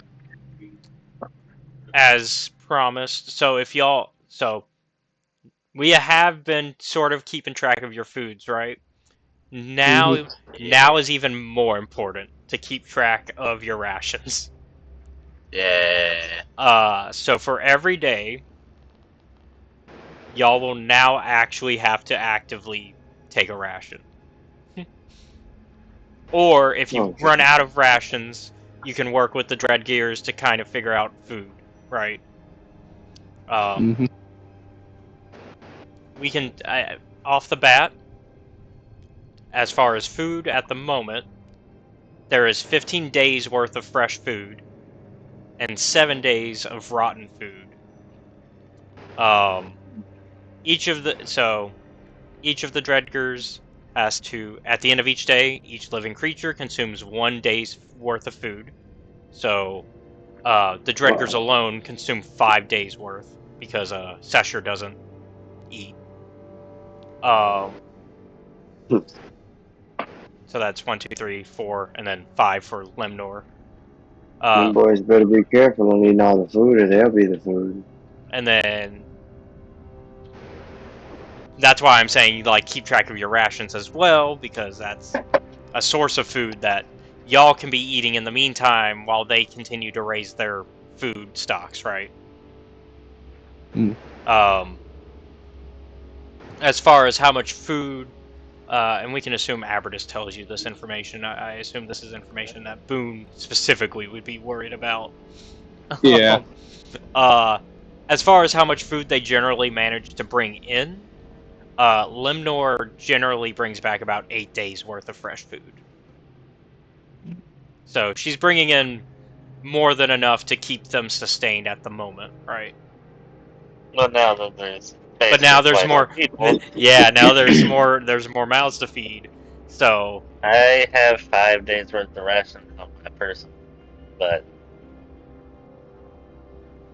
As promised. So we have been sort of keeping track of your foods, right? Now is even more important to keep track of your rations. Yeah. So for every day, y'all will now actually have to actively take a ration. Or if you run out of rations, you can work with the Dredgers to kind of figure out food, right? We can, off the bat, as far as food at the moment, there is 15 days worth of fresh food and 7 days of rotten food. Each of the Dredgers has to, at the end of each day, each living creature consumes 1 day's worth of food. So the Dredgers alone consume 5 days worth because Sesher doesn't eat. So that's 1, 2, 3, 4, and then 5 for Lemnor. You boys better be careful on eating all the food, or they'll be the food. And then that's why I'm saying you like keep track of your rations as well, because that's a source of food that y'all can be eating in the meantime while they continue to raise their food stocks, right? As far as how much food, and we can assume Aberdus tells you this information. I assume this is information that Boone specifically would be worried about. Yeah. As far as how much food they generally manage to bring in, Lemnor generally brings back about 8 days worth of fresh food. So she's bringing in more than enough to keep them sustained at the moment, right? Well, now that there's. But now there's like more. people. Yeah, now there's more. There's more mouths to feed. So I have 5 days worth of rations on my person, but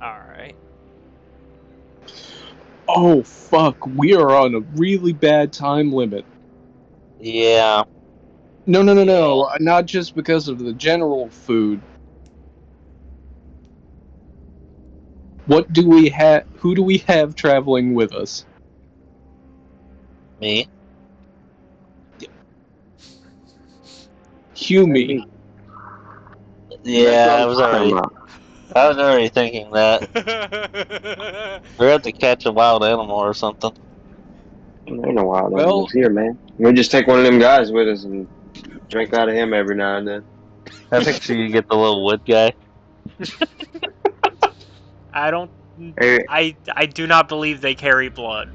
all right. Oh, fuck. We are on a really bad time limit. yeah. No. Not just because of the general food. What do we have? Who do we have traveling with us? Me. Humi. Yeah, I was already thinking that. We're going to catch a wild animal or something. There ain't no wild Well- animals here, man. We just take one of them guys with us and drink out of him every now and then. I picture you get the little wood guy. I don't. Hey, I do not believe they carry blood.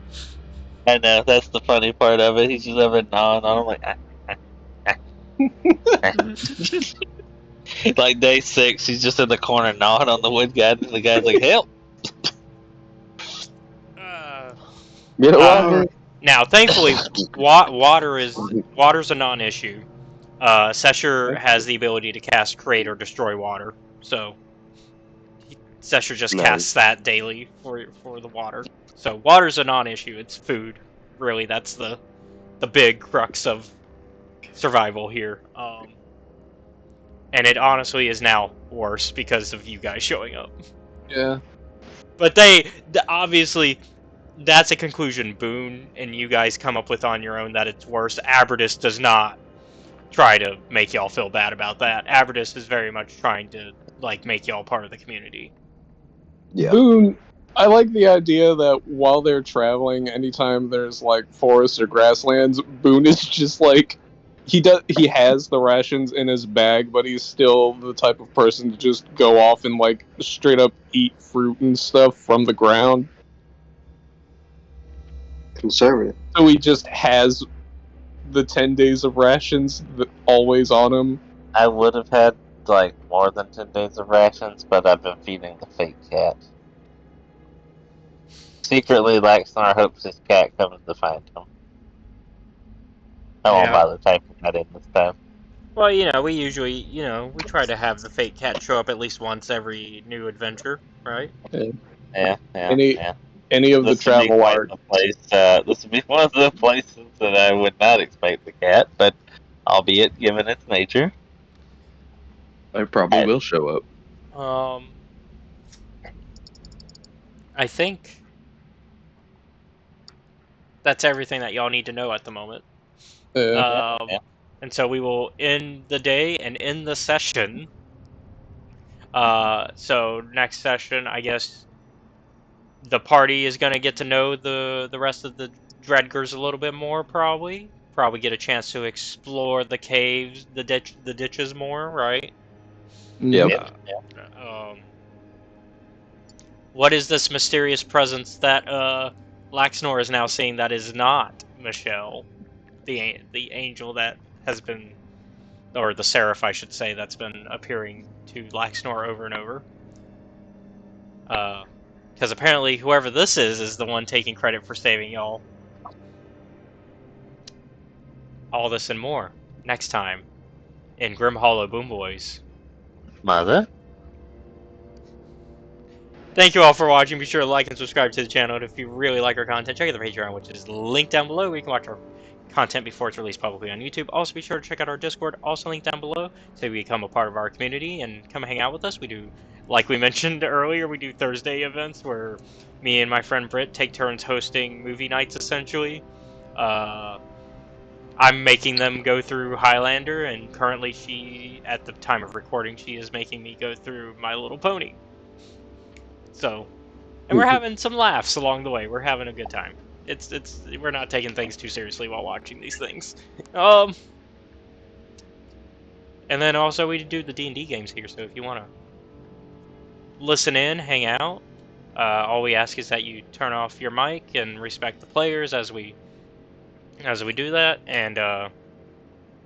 I know, that's the funny part of it. He's just ever gnawing on him like, Like day 6, he's just in the corner gnawing on the wood guide, and the guy's like, "Help!" Get a water. Now, thankfully, water's a non-issue. Sesher has the ability to cast create or destroy water, so Sesher just Nice. casts that daily for the water. So water's a non-issue. It's food, really. That's the big crux of survival here. And it honestly is now worse because of you guys showing up. Yeah. But obviously, that's a conclusion Boone and you guys come up with on your own that it's worse. Aberdus does not try to make y'all feel bad about that. Aberdus is very much trying to make y'all part of the community. Yeah. Boone, I like the idea that while they're traveling, anytime there's forests or grasslands, Boone is just he has the rations in his bag, but he's still the type of person to just go off and straight up eat fruit and stuff from the ground. Conservative. So he just has the 10 days of rations always on him. I would have had more than 10 days of rations, but I've been feeding the fake cat. Secretly, Laxnar hopes his cat comes to find him. I won't bother typing that in this time. Well, we usually, we try to have the fake cat show up at least once every new adventure, right? Yeah. Any of the This would be travel quite art. the place. This would be one of the places that I would not expect the cat, but albeit given its nature. I probably will show up. I think that's everything that y'all need to know at the moment. And so we will end the day and end the session. So next session, I guess the party is going to get to know the rest of the Dredgers a little bit more, probably. Probably get a chance to explore the caves, the ditches more, right? Yep. What is this mysterious presence that Laxnor is now seeing that is not Michelle, the angel that has been, or the seraph, I should say, that's been appearing to Laxnor over and over? Because apparently whoever this is the one taking credit for saving y'all. All this and more next time in Grim Hollow Boom Boys. Mother? Thank you all for watching. Be sure to like and subscribe to the channel. And if you really like our content, check out the Patreon, which is linked down below, where you can watch our content before it's released publicly on YouTube. Also, be sure to check out our Discord, also linked down below, so you become a part of our community and come hang out with us. We do, like we mentioned earlier, we do Thursday events where me and my friend Britt take turns hosting movie nights, essentially. I'm making them go through Highlander, and currently she, at the time of recording, she is making me go through My Little Pony. So, and we're having some laughs along the way. We're having a good time. We're not taking things too seriously while watching these things. And then also we do the D&D games here, so if you want to listen in, hang out, all we ask is that you turn off your mic and respect the players as we do that, and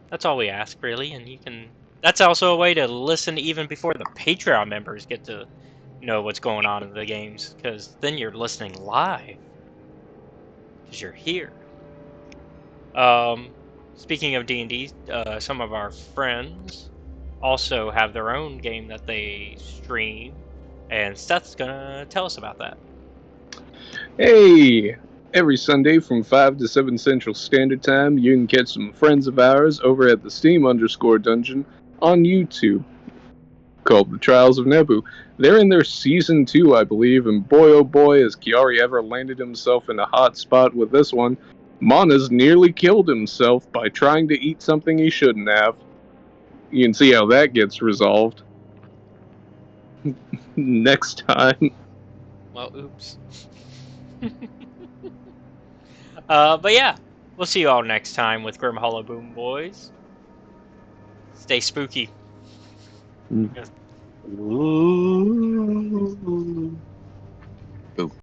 that's all we ask, really. And that's also a way to listen even before the Patreon members get to know what's going on in the games, because then you're listening live, because you're here. Speaking of D&D, some of our friends also have their own game that they stream, and Seth's gonna tell us about that. Hey! Every Sunday from 5 to 7 Central Standard Time, you can catch some friends of ours over at the Steam_Dungeon on YouTube, called The Trials of Nebu. They're in their Season 2, I believe, and boy oh boy has Kiari ever landed himself in a hot spot with this one. Mana's nearly killed himself by trying to eat something he shouldn't have. You can see how that gets resolved. Next time. Well, oops. But yeah, we'll see you all next time with Grim Hollow Boom Boys. Stay spooky. Ooh.